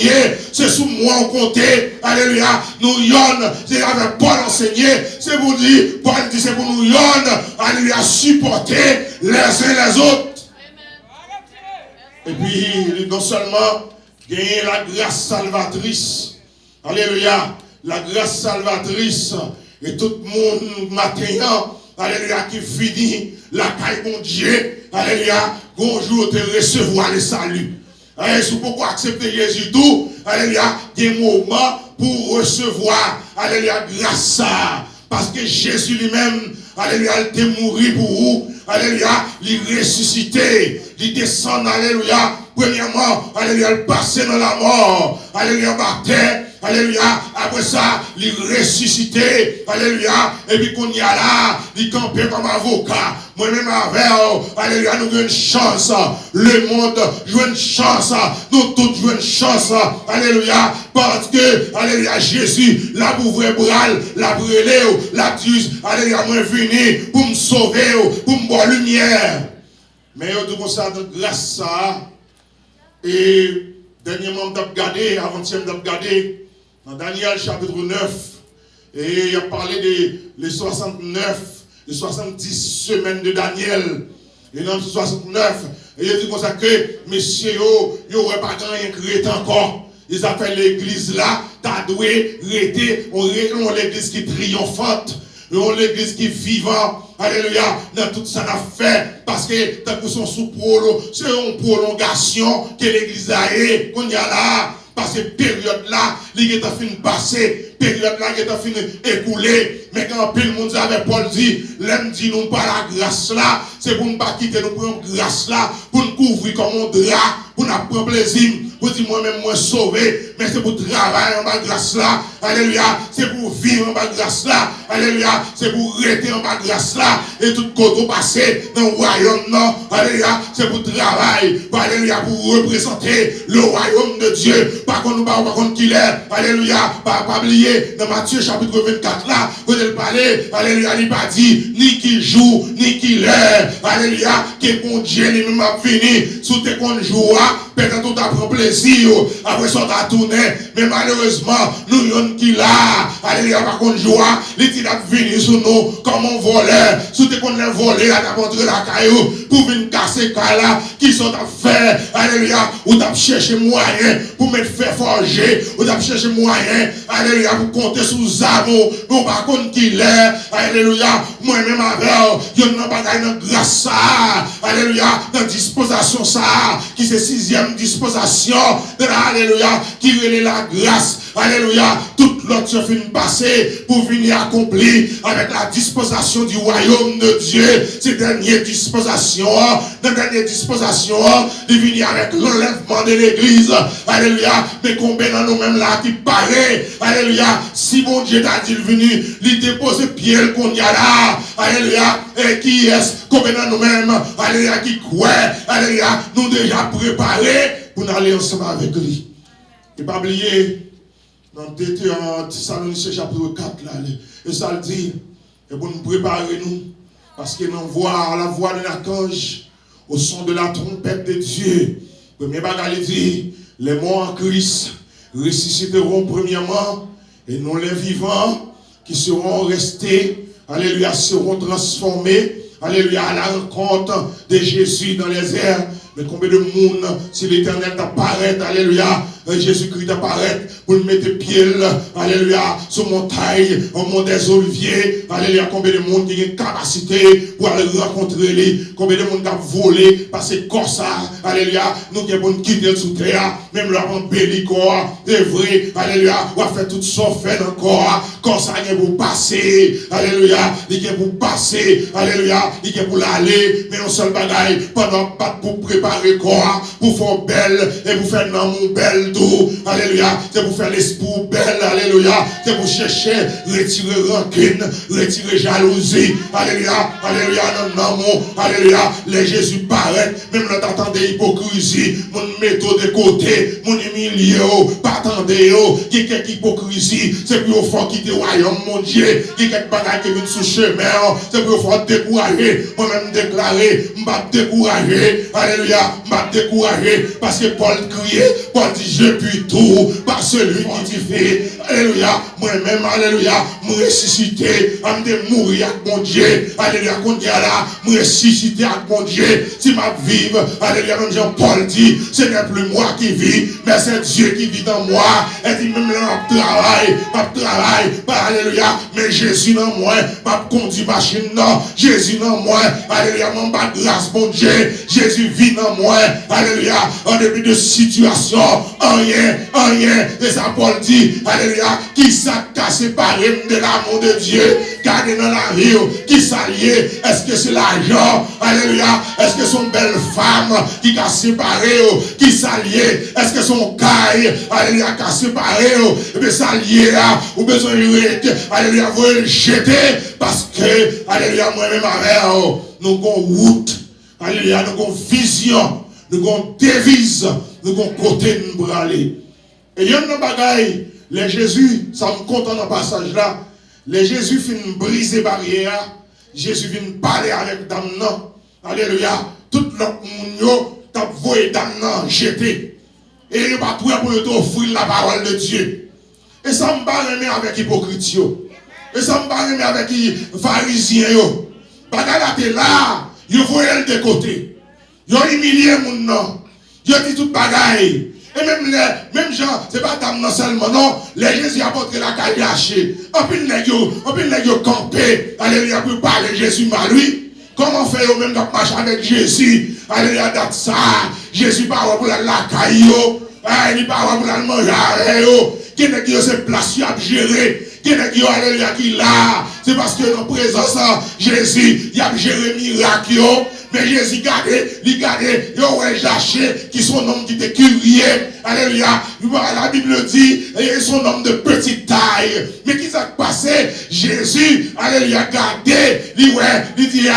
[SPEAKER 3] c'est sous moi on compter, alléluia, nous yon, c'est avec Paul enseigné, c'est pour dire, Paul dit, c'est pour nous yon, alléluia, supporter les uns les autres. Et puis, non seulement, gagner la grâce salvatrice, alléluia, la grâce salvatrice, et tout le monde matin, alléluia, qui finit la caille mon Dieu, alléluia, bonjour te recevoir le salut. Et c'est pourquoi accepter Jésus tout, alléluia, des moments pour recevoir, alléluia, grâce à. Parce que Jésus lui-même, alléluia, il était mort pour vous, alléluia, il ressuscité, il descend, alléluia, premièrement, alléluia, il passait dans la mort, alléluia, baptême. Alléluia, après ça, il ressuscité, alléluia, et puis qu'on y a là, il campait comme avocat. Moi-même avec, alléluia, nous avons une chance, le monde joue une chance, nous tous jouons une chance, alléluia, parce que, alléluia, Jésus, la bouvre bral, la brûlé, la tuse, alléluia, moi venu pour me sauver, pour me boire lumière. Mais tout comme ça, de grâce à ça, et Dernièrement, je regardé, avant-hier, je regardé dans Daniel chapitre 9, et il a parlé des 69, les 70 semaines de Daniel. Et dans 69, et il a dit comme ça que, messieurs, il n'y aurait pas rien créé encore. Ils appellent l'église là, t'as doué, rété, on l'église qui est triomphante, on l'église qui est vivante. Alléluia, dans tout ça n'a fait, parce que tant que son sous-prolo, c'est une prolongation que l'église a eu, qu'on y a là, parce que période là, l'église a fini de passer, période là, l'église a fini d'écouler, mais quand le monde avait Paul dit, l'aime dit nous pas la grâce là, c'est pour ne pas quitter nous prendre grâce là, pour nous couvrir comme un drap, pour nous prendre plaisir, pour dire moi-même moi sauvé, mais c'est pour travailler en bas grâce là, alléluia, c'est pour vivre en bas grâce là, alléluia, c'est pour rester en bas grâce là, et tout côté passé dans le royaume non, alléluia, c'est pour travailler, alléluia, pour représenter le royaume de Dieu, par contre nous par contre qu'il est, alléluia, pas oublier dans Matthieu chapitre 24 là, vous allez parler, alléluia, il pas dit ni qui joue, ni qui l'est, alléluia, que bon Dieu lui-même a fini, sous tes comptes joie, peut-être tout a pris plaisir, après ça t'as tourné, mais malheureusement, nous y'en qui là, alléluia, par contre joie, les titres a fini sous nous, comme on volait, sous tes comptes les volés, à t'aventurer la caillou, pour venir casser là, qui sont à faire, alléluia, ou t'as cherché moyen, pour me faire forger, ou t'as cherché moyen, alléluia, pour compter sous amour, mais par contre qui l'est, alléluia, moi-même avec, y'en a pas dans grâce ça, alléluia, dans disposition ça, qui c'est 6e disposition, de la, alléluia, qui relève la grâce, alléluia, toute l'autre se finit passer pour venir accomplir avec la disposition du royaume de Dieu, ces dernières dispositions, dans dernière disposition, de venir avec l'enlèvement de l'église, alléluia, mais combien dans nous-mêmes là qui paraît, alléluia, si bon Dieu t'a dit venu, lui déposer pied qu'on y a là, alléluia, et qui est, combien dans nous-mêmes, alléluia, qui croit, alléluia, nous déjà préparés pour aller ensemble avec lui. Et pas oublier, dans Thessaloniciens chapitre 4, là, et ça le dit, et pour nous préparer nous, parce que nous voit la voix de l'archange, au son de la trompette de Dieu. Premier bagage dit, les morts en Christ ressusciteront premièrement, et nous les vivants qui seront restés, alléluia, seront transformés, alléluia, à la rencontre de Jésus dans les airs. Mais combien de monde, si l'Éternel t'apparaît, alléluia, Jésus-Christ t'apparaît pour mettre pied, alléluia, sur montagne, au mont des Oliviers, alléluia, combien de monde qui a une capacité pour aller rencontrer lui, combien de monde qui a volé, parce que comme ça, alléluia, nous qui avons quitté sous terre, même là, en bellicor, c'est vrai, alléluia, on a fait tout ça, fait encore, comme ça, il est pour passer, alléluia, il est pour passer, alléluia, il est pour l'aller, mais non seul bagaille, pendant pas pour préparer quoi, pour faire belle, et pour faire non mon belle tout, alléluia, c'est pour faire l'esprit belle, alléluia, c'est pour chercher, retirer rancune, retirer jalousie, alléluia, alléluia, non, non, alléluia, les Jésus paraît, même là t'attendez hypocrisie, mon méthode de côté, mon humilié, pas attendez, qui est hypocrisie, c'est pour faire quitter le royaume, mon Dieu, qui est quelque bagaille qui vient sous chemin, c'est pour faire décourager, moi-même déclarer, m'a décourager, alléluia, m'a découragé, parce que Paul criait, Paul dit, je puis tout, par celui qui fait, alléluia, moi-même, alléluia, me ressusciter, à me mourir avec mon Dieu, alléluia, qu'on dit là, me ressusciter avec mon Dieu, si ma vie, alléluia, même Jean-Paul dit, ce n'est plus moi qui vis, mais c'est Dieu qui vit dans moi, et dit, même là, ma travail, alléluia, mais Jésus dans moi, ma conduit machine, non, Jésus dans moi, alléluia, mon bas grâce, mon Dieu, Jésus vit dans moi, alléluia, en début de situation, rien, et ça Paul dit, alléluia, qui s'est séparé de l'amour de Dieu, gardé dans la vie, qui s'allié, est-ce que c'est l'argent, alléluia, est-ce que son belle femme qui a séparé, qui s'allié, est-ce que son caille, alléluia, qui a séparé, et bien s'allié, ou besoin de alléluia, vous le jeter, parce que, alléluia, moi-même, nous avons route, alléluia, nous avons vision, nous avons devise, nous avons côté de nous aller. Et il y a un bagaille, les Jésus, ça me compte dans le passage là, les Jésus finissent briser barrière, Jésus vient parler avec dame non, alléluia, tout l'autre monde, t'as voué dame non, jeté. Et il n'est pas prêt pour t'offrir la parole de Dieu. Et ça me parle avec hypocrite. Et ça me parle avec les pharisiens. Bagala t'es là, ils voyaient de côté. Ils ont humilié mon nom. Ils ont dit tout bagaille. Et même gens, c'est pas dame seulement, non. Les Jésus apportent la caille lâchée. En plus, les gens campé. Alléluia, pour parler Jésus mal lui. Comment faire au même temps marcher avec Jésus? Alléluia, date ça. Jésus parle pour la caille. Il parle pour la manger. Qui n'est qui se place à gérer? Qui n'est qui alléluia qui là? C'est parce que dans la présence de Jésus, il a géré miracle. Mais Jésus gardé, il gardé, il a jaché, qui sont homme qui était curieux. Alléluia. La Bible dit, ils sont homme de petite taille. Mais qui s'est passé? Jésus, alléluia, gardé, il dit,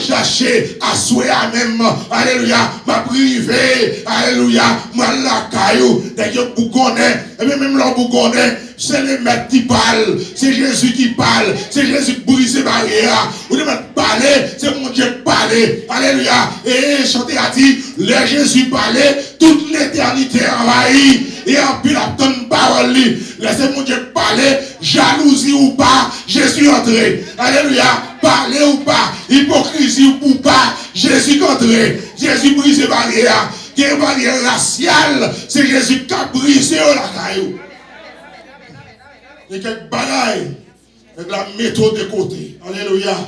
[SPEAKER 3] jaché, à souhait à même, alléluia, m'a privé, alléluia, m'a la caillou, d'ailleurs, vous connaissez, et même là, vous connaissez, c'est le maître qui parle, c'est Jésus qui parle, c'est Jésus qui brise les barrières. Vous devez parler, c'est mon Dieu qui parle. Alléluia. Et chanter a dit, le Jésus parlait, toute l'éternité envahie. Et en plus la tonne parole, laissez mon Dieu parler, jalousie ou pas, Jésus entré. Alléluia. Parler ou pas, hypocrisie ou pas, Jésus entré. Jésus brise les barrières. Il y a une barrière raciale, c'est Jésus qui a brisé la caillou. Il y a quelques bagailles avec la méthode de côté. Alléluia.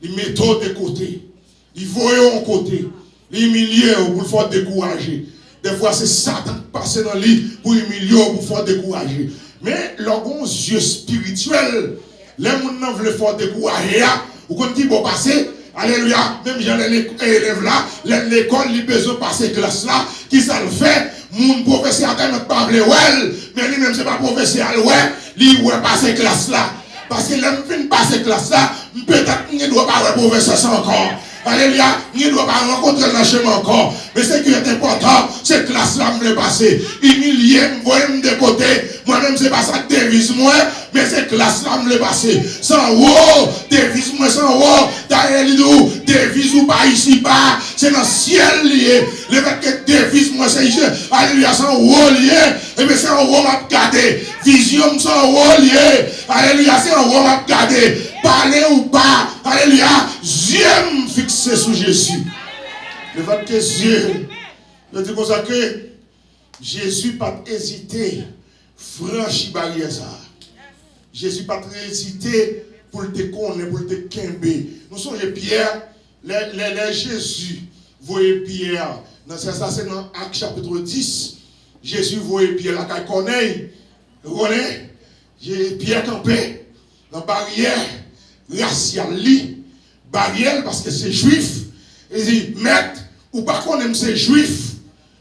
[SPEAKER 3] Les méthodes de côté. Les voyons de côté. Les humilier pour le faire décourager. Des fois, c'est Satan qui passe dans le lit pour humilier pour faire décourager. Mais leurs yeux spirituels, les gens veulent faire décourager. Vous connaissez qui vont passer? Alléluia. Même j'ai les élèves là, l'école, ils besoin de passer classe là. Qui ça le fait? Mon professeur a même pas parlé, mais lui-même, c'est pas professeur, lui, ouais, passer classe là. Parce que l'aime fin passer classe là, peut-être qu'il ne doit pas avoir professeur ça encore. Alléluia, il ne doit pas rencontrer le chemin encore. Mais ce qui est important, c'est que classe là me passer. Humilié, me voyez de côté. Moi-même, c'est pas ça que devise moi, mais c'est classe là me passer. Sans haut, devise moi sans haut. D'ailleurs, devise ou pas ici bas, c'est dans le ciel lié. Le fait que devise moi c'est ici. Alléluia, sans haut lié. Et bien, c'est en haut m'a gardé. Vision sans haut lié. Alléluia, c'est en haut m'a gardé. Parler ou pas, alléluia, yeux fixés sur Jésus. Le fait que yeux, je dis comme ça que Jésus pas hésité, franchi barrière ça. Jésus pas hésité pour te connaître, pour te quimber. Nous sommes Pierre, les Jésus, voyez Pierre, ça c'est dans Actes chapitre 10. Jésus voyait Pierre, la caille connaît, Pierre campé dans la barrière raciale, barrière parce que c'est juif. Il dit, maître, ou pas qu'on aime ces juifs,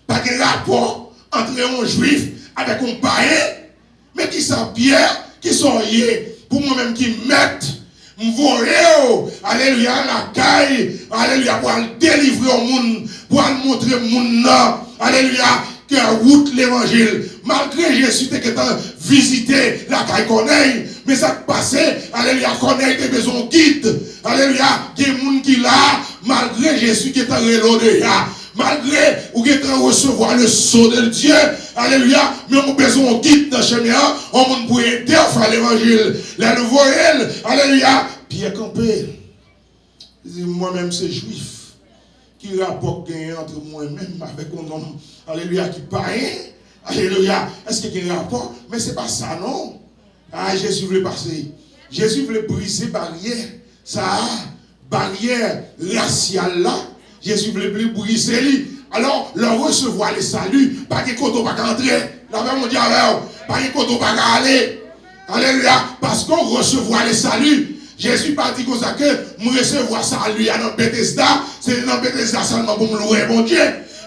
[SPEAKER 3] pas de rapport entre un juif avec un païen, mais qui sont Pierre, qui sont yé, pour moi-même qui mettent, m'voyez, alléluia, la caille, alléluia, pour délivrer au monde, pour montrer au monde, alléluia, que route l'évangile. Malgré Jésus qui a visité la caille connaît, mais ça passait, alléluia, connaît des besoins guide. Alléluia, il y a des gens qui là, malgré Jésus qui est en relais malgré ou qui est en recevoir le sceau de Dieu, alléluia, mais on a besoin de guide dans le chemin, on peut aider à faire l'évangile. La nouvelle, alléluia, Pierre campé. Moi-même, c'est juif. Qui rapporte entre moi-même avec un homme, alléluia, qui paraît, alléluia, est-ce qu'il y a un rapport? Mais ce n'est pas ça, non. Ah, Jésus voulait passer. Jésus voulait briser barrière. Ça, barrière raciale là, Jésus voulait briser lui. Alors, leur recevoir le salut, pas que quand on va entrer. La même on dit alors, pas que quand on va aller. Alléluia, parce qu'on recevoir le salut. Jésus pas dit comme ça que je recevoir ça à lui dans Bethesda, c'est dans Bethesda seulement pour me louer mon Dieu.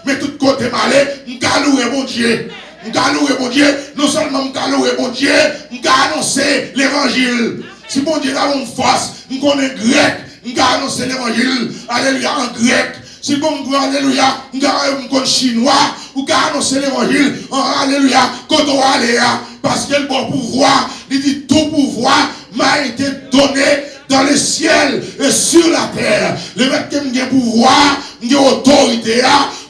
[SPEAKER 3] Mais tout côté malé, je vais louer mon Dieu. Je vais louer mon Dieu. Non seulement je vais louer mon Dieu, je vais annoncer l'évangile. Si mon Dieu a une force, je connais grec, je vais annoncer l'évangile. Alléluia, en grec. Si bon, alléluia, je connais chinois, je vais annoncer l'évangile. Alléluia, quand on va aller, parce que le bon pouvoir, il dit tout pouvoir m'a été donné dans le ciel et sur la terre. Le fait que j'ai pouvoir, j'ai autorité,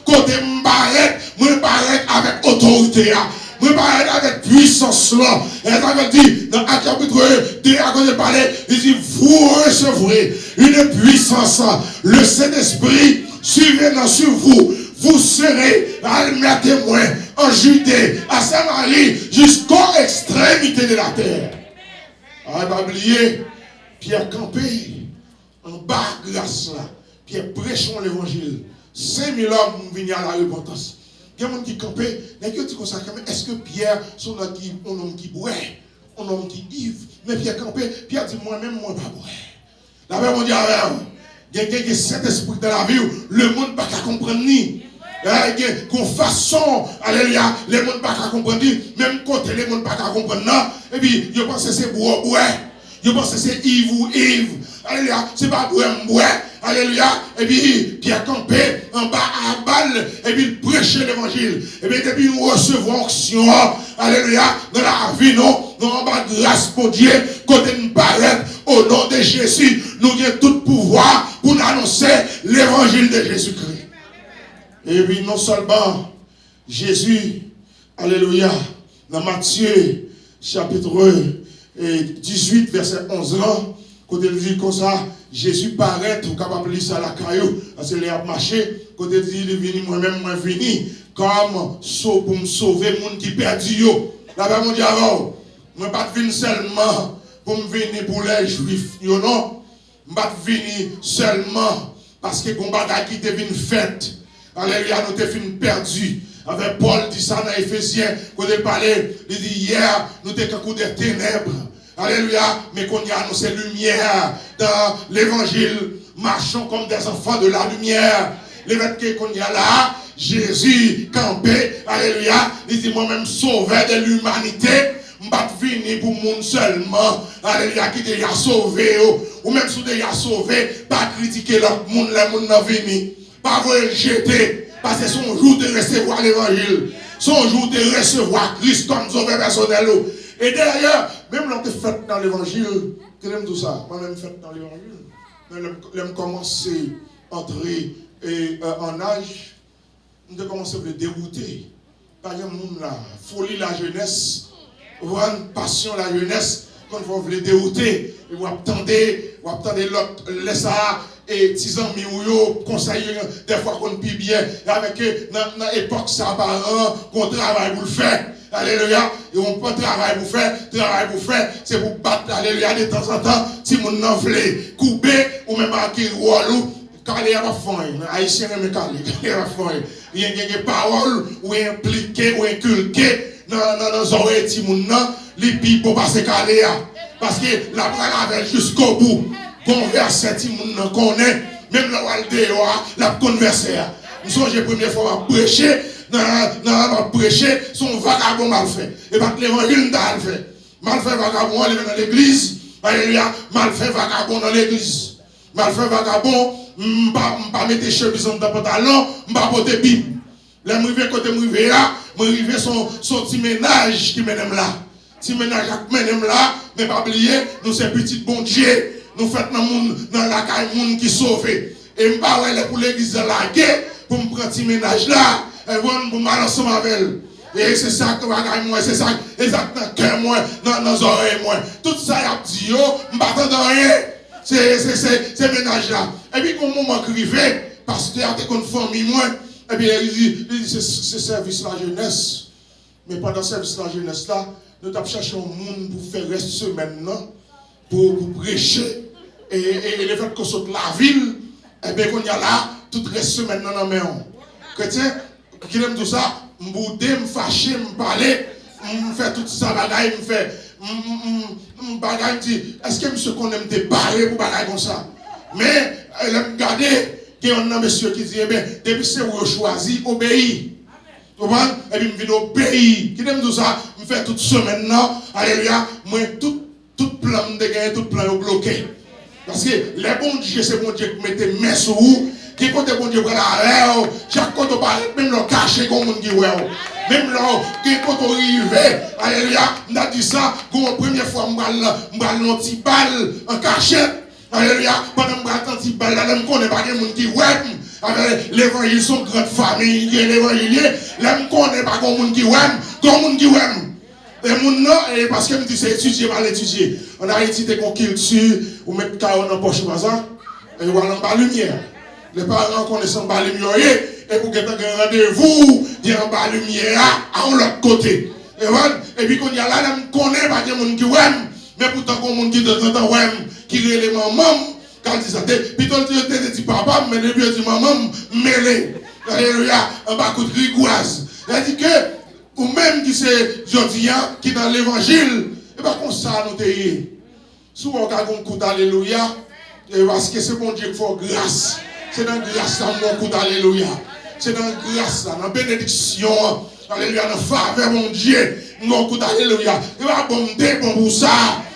[SPEAKER 3] côté m'barrette, moi paraître avec autorité, moi paraître avec puissance là. Et ça veut dire, dans Acte chapitre 2, à cause de parler, il dit, vous recevrez une puissance, le Saint-Esprit survenant sur vous. Vous serez mes témoins en Judée, à Samarie, jusqu'aux extrémités de la terre. Ah, pas oublier, Pierre campé, en bas grâce là, Pierre prêchons l'évangile. 5000 hommes viennent à la repentance. Il y a des gens qui campent, mais qui dit comme ça, est-ce que Pierre, son un homme qui boit, un homme qui ivre, mais Pierre campé, Pierre dit moi-même, moi pas boire. La Bible on dit, il y a cet esprit dans la vie, le monde ne peut pas comprendre ni. Qu'on façon, alléluia, les gens ne peuvent pas comprendre, même côté les gens ne peuvent pas comprendre, et puis, je pense que c'est boire, je pense que c'est ivre, alléluia, c'est pas boire, alléluia, et puis, Pierre campé, en bas à balle, et puis, prêcher l'évangile, et puis, depuis nous recevons onction, alléluia, dans la vie, nous en bas de grâce pour Dieu, côté nous paraître, au nom de Jésus, nous avons tout pouvoir pour annoncer l'évangile de Jésus-Christ. Et puis non seulement Jésus, alléluia, dans Matthieu chapitre 18, verset 11, quand il dit comme ça, Jésus paraît, vous capable de lire ça à la caillou, parce qu'il a marché, quand il dit, il est venu moi-même, moi venu, comme pour me sauver les gens qui perdu. Là-bas, mon Dieu, moi pas venir seulement pour me venir pour les Juifs, non, je pas venir seulement parce que les bagages qui deviennent faits. Alléluia, nous t'es fini perdu. Avec Paul dit ça dans Éphésiens, quand il parlait, il dit hier, nous t'es qu'un des ténèbres. Alléluia, mais qu'on y a annoncé lumière dans l'évangile, marchons comme des enfants de la lumière. Les vêtements qu'on y a là, Jésus campé, alléluia, il dit moi-même sauveur de l'humanité. Je ne vais pas venir pour le monde seulement, alléluia, qui déjà sauvé, ou même si déjà sauvé, pas critiquer l'autre monde, les monde n'a venu. Pas vous le jeter, parce que c'est son jour de recevoir l'évangile, son jour de recevoir Christ comme sauveur personnel. Et d'ailleurs, même quand tu fais dans l'évangile, que j'aime tout ça, moi-même fait dans l'évangile, j'aime commencer à entrer en âge, je commence à me dérouter. Par exemple, la folie la jeunesse, une passion la jeunesse, quand vous voulez dérouter, et vous attendez l'autre, laissez ça. Et 10 ans, nous conseillons des fois qu'on pille bien, avec dans l'époque, ça parent, qu'on travaille pour le faire. Alléluia. Et on peut travailler pour faire, c'est pour battre, alléluia, de temps en temps, si mon n'en voulait couper, ou même à qui ou calé à la fin, haïtien même calé à la fin. Il y a des paroles ou impliquées ou inculquées dans nos oreilles, si mon nom, les pipes pour passer calé. Parce que la parole avait jusqu'au bout. Converser, si mon connaît, même la Waldéo, la converser. Nous sommes la première fois à prêcher, à prêcher, son vagabond mal fait. Et pas que l'évangile mal fait. Mal fait vagabond, il est dans l'église. Alléluia, mal fait vagabond dans l'église. Mal fait vagabond, pas mettre chemise dans le pantalon, pas porter Bible. Là, je vais côté là, je vais son petit ménage qui mène là. Petit ménage qui mène là, mais pas oublier, nous sommes petits bon Dieu. Nous faisons dans la caille monde qui sauve. Et je vais pour l'église de la guerre, pour me prendre ce ménage là, et pour me aller ensemble avec elle. Et c'est ça que je moi, c'est ça, exactement, que moi, dans nos oreilles, moi. Tout ça, il y a dit, je ne m'attends rien. C'est ménage là. Et puis, quand on m'a crié, parce que y a une famille, moi, et puis il dit, c'est service la jeunesse. Mais pendant service la jeunesse là, nous avons cherché un monde pour faire reste semaine là, pour prêcher. Et le fait qu'on saute la ville, et bien qu'on y a là, toute reste semaine dans la main. Chrétien, qui aime tout ça, m'bouder, m'fâcher, m'parler, m'fait tout ça, bagaille, m'fait, bagaille, dit, est-ce que monsieur qu'on aime te parler pour bagaille comme ça? Mais, elle aime garder, qu'il y a un monsieur qui dit, eh bien, depuis c'est où choisi, obéis. Tu comprends? Et puis, je viens obéir. Qui aime tout ça, m'fait toute semaine, non? Alléluia, moi, tout plan de gagner, tout plan bloqué. Parce que les bons dieux, c'est bon Dieu qui met tes mains sur vous. Qui côté bon Dieu pour la chaque côté parle, même le caché comme on dit ouais. Même là, qui côté arrivé, alléluia, on a dit ça, comme la première fois, on va un petit balle en cachette. Alléluia, pendant que je vais un petit balle là, je ne connais pas quelqu'un qui ouais. avec l'évangile, son grande famille, l'évangile, là, je ne connais pas comme monde qui aime, comme monde qui aime. Et mon nom, parce que je me dis, c'est étudier, mal étudier. En Haïti, t'es qu'on culture, ou mettre carreau dans la poche, et voilà, en bas lumière. Les parents connaissent en bas lumière, et pour que tu aies un rendez-vous, dire en bas lumière, à l'autre côté. Et puis, quand il y a là, je ne connais pas des gens qui aiment, mais pourtant, quand on dit de temps en temps, qui est les mamans, quand il dit ça, puis tu dis papa, mais le vieux dit maman, mêlé. Alléluia, en bas coup de rigoise. Il dit que, ou même qui c'est Jodian, qui dans l'évangile, et bien comme ça, nous t'ayons. Souvent, quand on coup d'alléluia, parce que c'est mon Dieu qui fait grâce. C'est dans grâce là, mon coup d'alléluia. C'est dans grâce là, dans bénédiction. Alléluia, dans faveur, mon Dieu. Mon coup d'alléluia. Il va bon pour ça.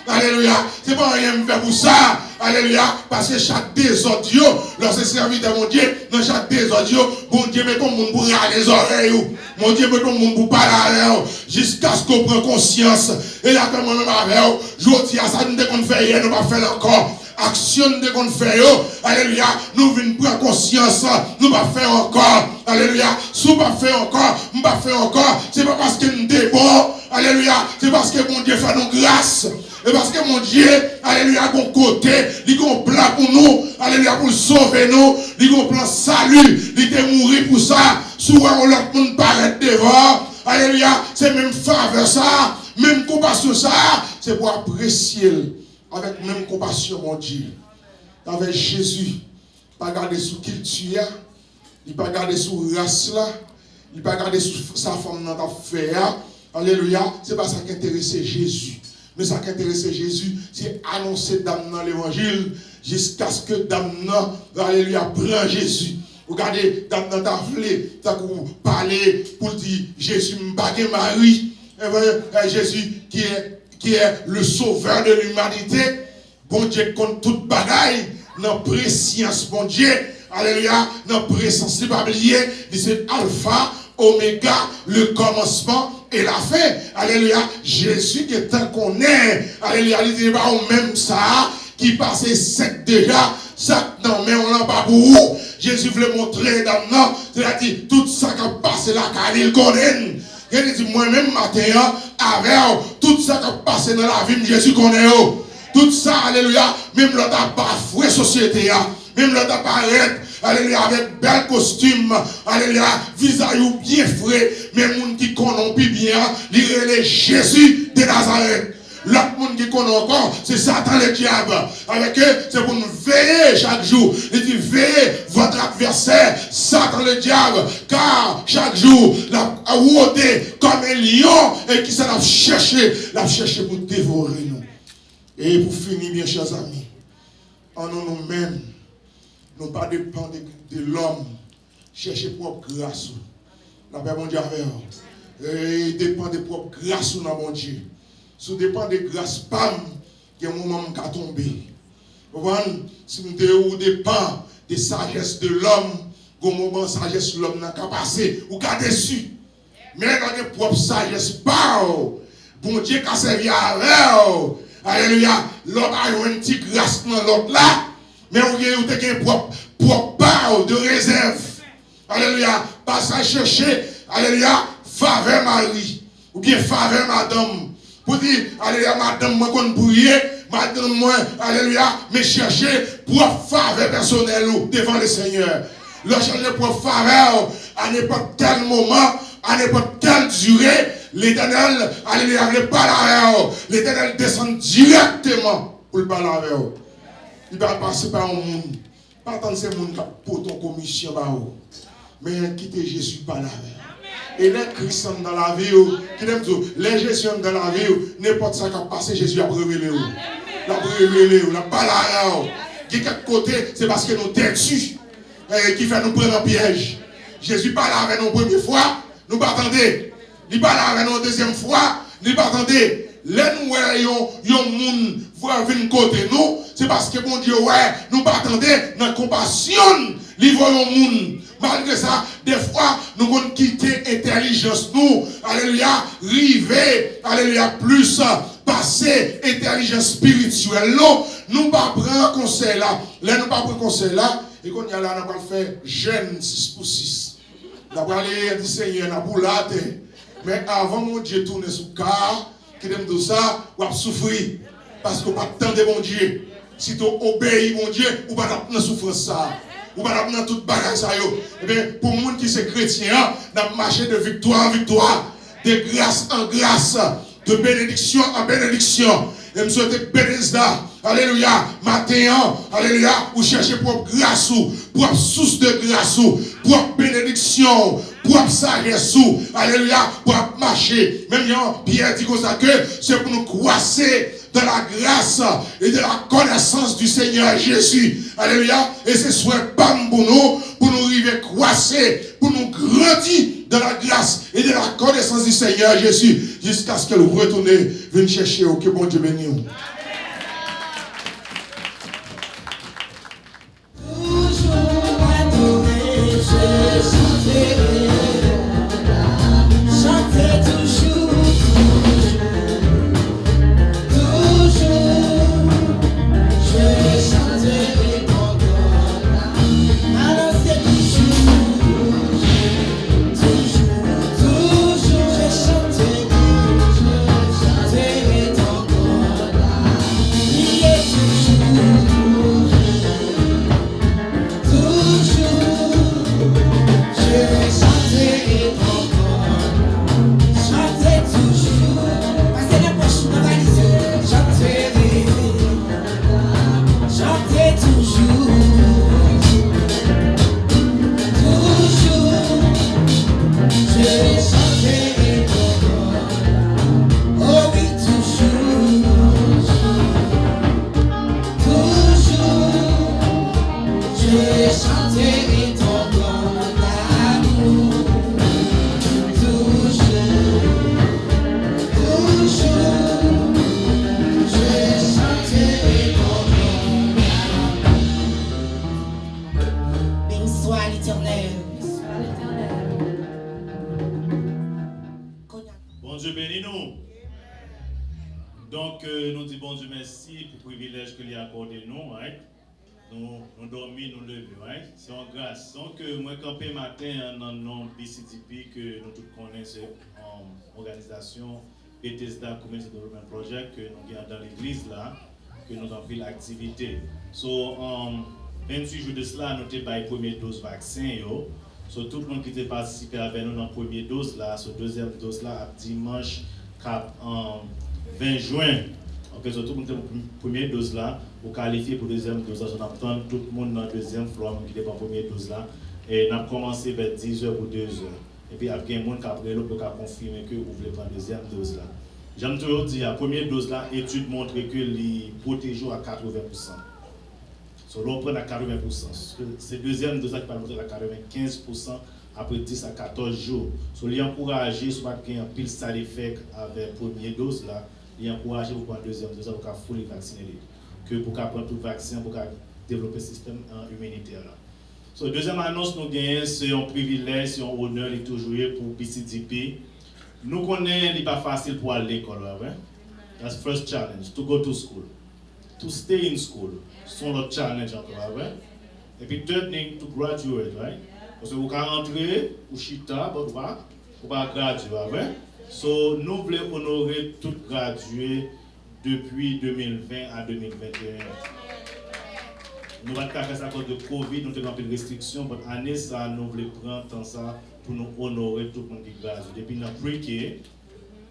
[SPEAKER 3] Alléluia. C'est pas rien faire pour ça. Alléluia. Parce que chaque désordre, lorsque servi de mon Dieu, dans chaque désordre, mon Dieu met ton monde pour râler les oreilles. Mon Dieu met ton monde pour parler jusqu'à ce qu'on prenne conscience. Et là, comme moi-même avec je dis à ça, nous ne fait rien, nous ne pas faire encore. Action de qu'on fait, alléluia, nous venons prendre conscience, nous pas faire encore, alléluia, si nous pas faire encore, nous pas faire encore, c'est pas parce que nous sommes bons, alléluia, c'est parce que mon Dieu fait nos grâces, et parce que mon Dieu, alléluia, bon côté, il a un plan pour nous, alléluia, pour sauver nous, il a un plan salut, il est mort pour ça, souvent l'autre monde paraît devant, alléluia, c'est même faveur ça, même compassion ça, c'est pour apprécier. Avec même compassion, mon Dieu. Avec Jésus, pas garder sous qui tu es, il pas garder sous race là, il pas garder sous sa forme dans ta fait. Alléluia. C'est pas ça qui intéressait Jésus. Mais ça qui intéressait Jésus, c'est annoncer dame dans l'évangile jusqu'à ce que dame, alléluia, prend Jésus. Regardez, dame dans ta flé, t'as pour parler, pour dire Jésus m'bague Marie. Jésus qui est le sauveur de l'humanité. Bon Dieu compte toute bagaille dans préscience, bon Dieu. Alléluia, dans préscience, il pas oublier, c'est Alpha, Oméga, le commencement et la fin. Alléluia, Jésus qui est un qu'on est. Alléluia, il dit pas au même ça, qui passait sec déjà, ça non, mais on l'a pas pour vous. Jésus voulait montrer dans nous, c'est-à-dire tout ça qui a passé là, car il connaît. Il dit moi-même matin, avec tout ça qui a passé dans la vie de Jésus connaît. Tout ça, alléluia, même l'autre a bafoué société, même l'autre a paraît, alléluia, avec bel costume, alléluia, visage bien frais, même les gens qui connaissent bien, il Jésus de Nazareth. L'autre monde qui connaît encore, c'est Satan le diable. Avec eux, c'est pour nous veiller chaque jour. Il dit, veillez votre adversaire, Satan le diable. Car chaque jour, la rôdé comme un lion et qui s'en a cherché pour dévorer nous. Et pour finir, bien chers amis, en nous-mêmes, nous pas dépendre de l'homme. Chercher propre grâce. La paix, mon Dieu, avec vous. Et dépend de propre grâce dans mon Dieu. Ça dépend de grâce, pam, il y a un moment qui a tombé. Vous voyez, si nous dépend de sagesse de l'homme, au moment de sagesse de l'homme n'a qu'à passer, ou qu'à déçu. Mais dans de propre sagesse, pas, bon Dieu qui a servi à l'heure, alléluia, l'homme a eu une petite grâce dans l'autre là, mais vous avez une propre part de réserve. Alléluia, pas ça chercher, alléluia, faveur Marie, ou bien faveur madame. Pour dire, alléluia, madame, moi, qu'on prier, madame, moi, alléluia, me chercher pour faveur personnelle devant le Seigneur. Le chercher pour faveur à n'importe quel moment, à n'importe quelle durée, l'Éternel, alléluia, ne parle avec vous. L'Éternel descend directement pour le parler avec vous. Il va passer par un monde. Pas attendre ces monde qui pour ton commission, mais quitter Jésus par la vie. Et les chrétiens dans la vie, les Jésus dans la vie, n'importe ce qui a passé, Jésus a révélé. Il a révélé, il a parlé à vous. De quel côté, c'est parce que nous têtus qui fait nous prendre un piège. Jésus parle avec nous première fois, nous pas attendre. Il parle avec nous deuxième fois, nous pas attendre. Les nous voyons, monde voir venir côté nous, c'est parce que bon Dieu, ouais, nous pas attendre dans compassion, nous voyons monde. Malgré ça, des fois, nous allons quitter l'intelligence, nous, alléluia, river, alléluia, plus, passer intelligence spirituelle, nous pas prendre conseil là. Là, nous pas prendre conseil là, Et qu'on y a là, on va faire jeûne 6 pour 6. On va aller dire Seigneur, on va la terre. Mais avant mon Dieu tourner sous car, qui aime tout ça, on va souffrir. Parce qu'on va attendre mon Dieu. Si tu obéis mon Dieu, on va dans souffrance ça. On va dans toute bagage ça. Eh bien, pour les gens qui sont chrétiens, on va marcher de victoire en victoire, de grâce en grâce, de bénédiction en bénédiction. Et je souhaite Bethesda, alléluia, matin, alléluia, vous cherchez pour grâce, pour source de grâce, pour bénédiction, pour sagesse, alléluia, pour marcher. Même Pierre dit comme ça que c'est pour nous croiser de la grâce et de la connaissance du Seigneur Jésus. Alléluia. Et c'est souhait bam pour nous arriver croiser, pour nous grandir de la grâce et de la connaissance du Seigneur Jésus, jusqu'à ce que vous retournez, venez chercher au que bon Dieu bénisse.
[SPEAKER 4] Nous dormons, nous levons, right? C'est en grâce. Donc, moi, campé matin, dans le nom BCDP, que nous tous connaissons, en organisation Bethesda Community Development Project, que nous avons dans l'église là, que nous avons pris l'activité. So, 28 jours de cela, nous avons pris la première dose vaccin. So, tout le monde qui a participé avec nous dans la première dose là, so, deuxième dose là, dimanche 20 juin. Ok, so tout le monde a première dose là, pour qualifier pour deuxième dose là, on attend tout le monde dans la deuxième fois qui est pour première dose là, et on a commencé vers 10h pour 2h. Et puis après, il y a des gens qui après pour confirmer que vous voulez prendre la deuxième dose là. J'aime toujours dire, la première dose là, l'étude montre que les protège à 80%. So, l'on prend à 80%. C'est deuxième dose là qui va montrer à 95% après 10 à 14 jours. So, les encourager, soit qu'il y a un pile side effect avec la première dose là, les encourager pour prendre la deuxième dose pour fully vacciner. Que pour prendre tout vaccin, pour développer le système immunitaire là. So, deuxième annonce, nous gagnons, c'est un privilège, c'est un honneur de toujours pour BCDP. Nous connaissons, ce n'est pas facile pour aller à l'école. Right? That's the first challenge, to go to school. To stay in school. C'est notre challenge encore. Right? Et puis, third thing, to graduate. Right? Parce que vous pouvez rentrer, ou chita, vous ne pas graduer. Right? So, nous voulons honorer tous les gradués depuis 2020 à 2021. Nous ne pouvons pas faire ça à cause de Covid, nous avons des restrictions, mais année ça, nous voulons prendre temps ça pour nous honorer tout le monde qui gradue. Depuis notre pre-K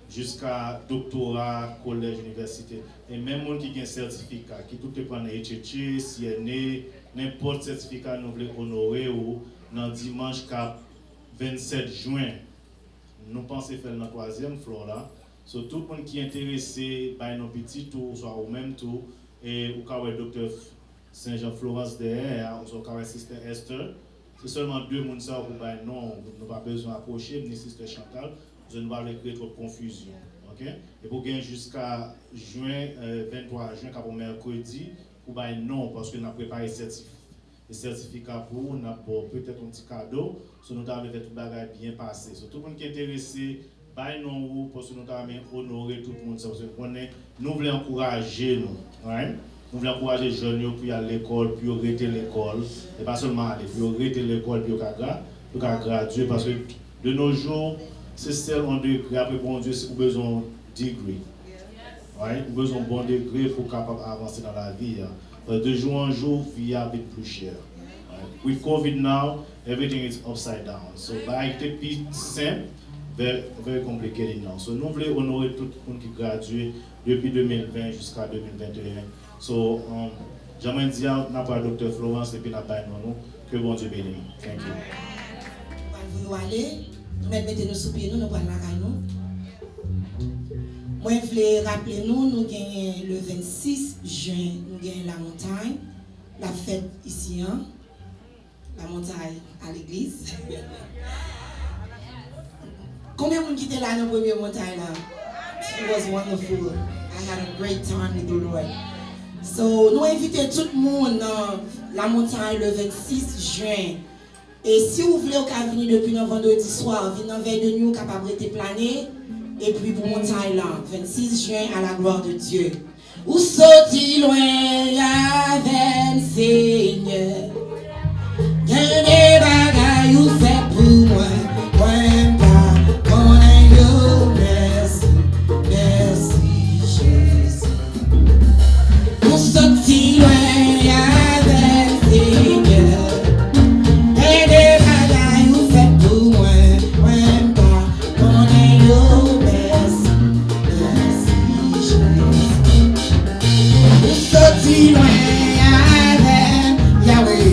[SPEAKER 4] jusqu'à doctorat, collège, université. Et même les gens qui ont un certificat, qui tout est prendre HHC, CNA, n'importe quel certificat, nous voulons honorer ou dans dimanche 27 juin. Nous pensons faire dans la troisième floor là. So, tout le monde qui est intéressé par nos petits tours, soit au même tour, et au cas où le docteur Saint-Jean-Florence derrière, ou soit Sister Esther, c'est seulement deux personnes qui ont non, nous n'avons pas besoin d'approcher, ni Sister Chantal, nous ne pas créer trop de confusion. Okay? Et pour gagner jusqu'à juin, 23 juin, quand mercredi, ou non, parce que nous avons préparé des certificats pour nous, nous avons peut-être un petit cadeau, so nous avons fait tout le bagage bien passé. So, tout le monde qui est intéressé, non, parce que nous avons honoré tout le monde, parce que nous voulons encourager nous. Right? nous voulons encourager les jeunes pour aller à l'école, puis arrêter l'école, et pas seulement aller, puis arrêter l'école, puis graduer, parce que de nos jours, c'est seulement degré, après bon Dieu, c'est besoin de degré. Ouais, nous avons besoin de bon degré pour capable avancer dans la vie. De jour en jour, vie a vite plus cher. With COVID now, everything is upside down. So, like, it be simple, very, very complicated now. So, nous voulons honorer tout le monde qui gradué depuis 2020 jusqu'à 2021. So, j'aimerais dire, n'a pas Dr. Florence et puis n'a pas nous, que bon Dieu bénisse. Thank you.
[SPEAKER 5] Vous allez, mettez-nous sous pied, nous allons la nous. Moi, je voulais rappeler nous gagnons le 26 juin, nous gagnons la montagne, la fête ici, hein? La montagne à l'église. Combien de gens qui étaient là dans la première montagne là? It was wonderful. I had a great time with the Lord. So, nous invitons tout le monde dans la montagne le 26 juin. Et si vous voulez venir depuis le vendredi soir, venez dans veille de nuit, capable de planer. Et puis pour montagne là, 26 juin à la gloire de Dieu. Où sorti loin avec Seigneur. Y'a des bagailles ou fait pour moi. Moi pas qu'on ait yo. Merci, merci Jésus. Où sorti loin avec Seigneur. Y'a des bagailles ou fait pour moi. Moi pas qu'on ait yo. Merci, merci Jésus. Où sorti loin avec Yahweh.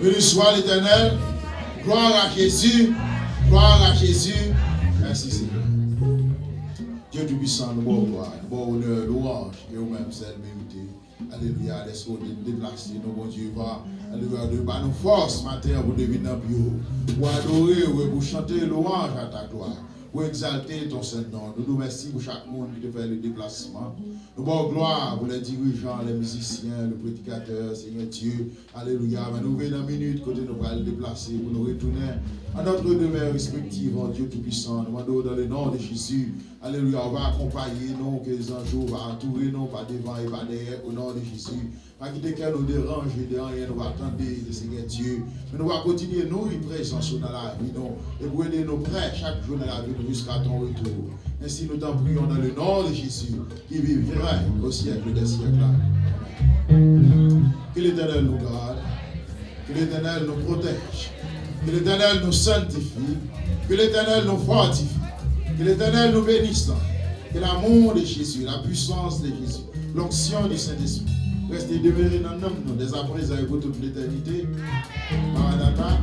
[SPEAKER 3] Béni soit l'Éternel. Gloire à Jésus. Gloire à Jésus. Merci Seigneur. Dieu Tout-Puissant, nous bon gloire, nous bon honneur, louange, et vous-même, c'est mérité. Alléluia, laisse-nous déplacer, nous bon Dieu va. Alléluia, de bas nous force matin pour devenir dans le bureau. Pour adorer, pour chanter louange à ta gloire. Pour exalter ton Saint-Nom. Nous nous remercions pour chaque monde qui te fait le déplacement. Nous bon gloire pour les dirigeants, les musiciens, le prédicateur, Seigneur Dieu. Alléluia. Mais nous venons dans une minute côté nous allons déplacer pour nous retourner à notre demeure respective en Dieu Tout-Puissant. Nous demandons dans le nom de Jésus. Alléluia. On va accompagner nous, que les anges vont entourer nous par devant et par derrière au nom de Jésus. Pas quitter qu'elle nous dérange et de rien, nous va attendre le Seigneur Dieu. Mais nous va continuer nous y présence dans la vie, nous, et pour aider nos prêts chaque jour dans la vie jusqu'à ton retour. Ainsi nous t'en prions dans le nom de Jésus, qui vivra au siècle des siècles. Que l'Éternel nous garde, que l'Éternel nous protège, que l'Éternel nous sanctifie, que l'Éternel nous fortifie, que l'Éternel nous bénisse, que l'amour de Jésus, la puissance de Jésus, l'onction du Saint-Esprit, reste demeuré dans nous dès à présent et pour toute l'éternité. Maranatha.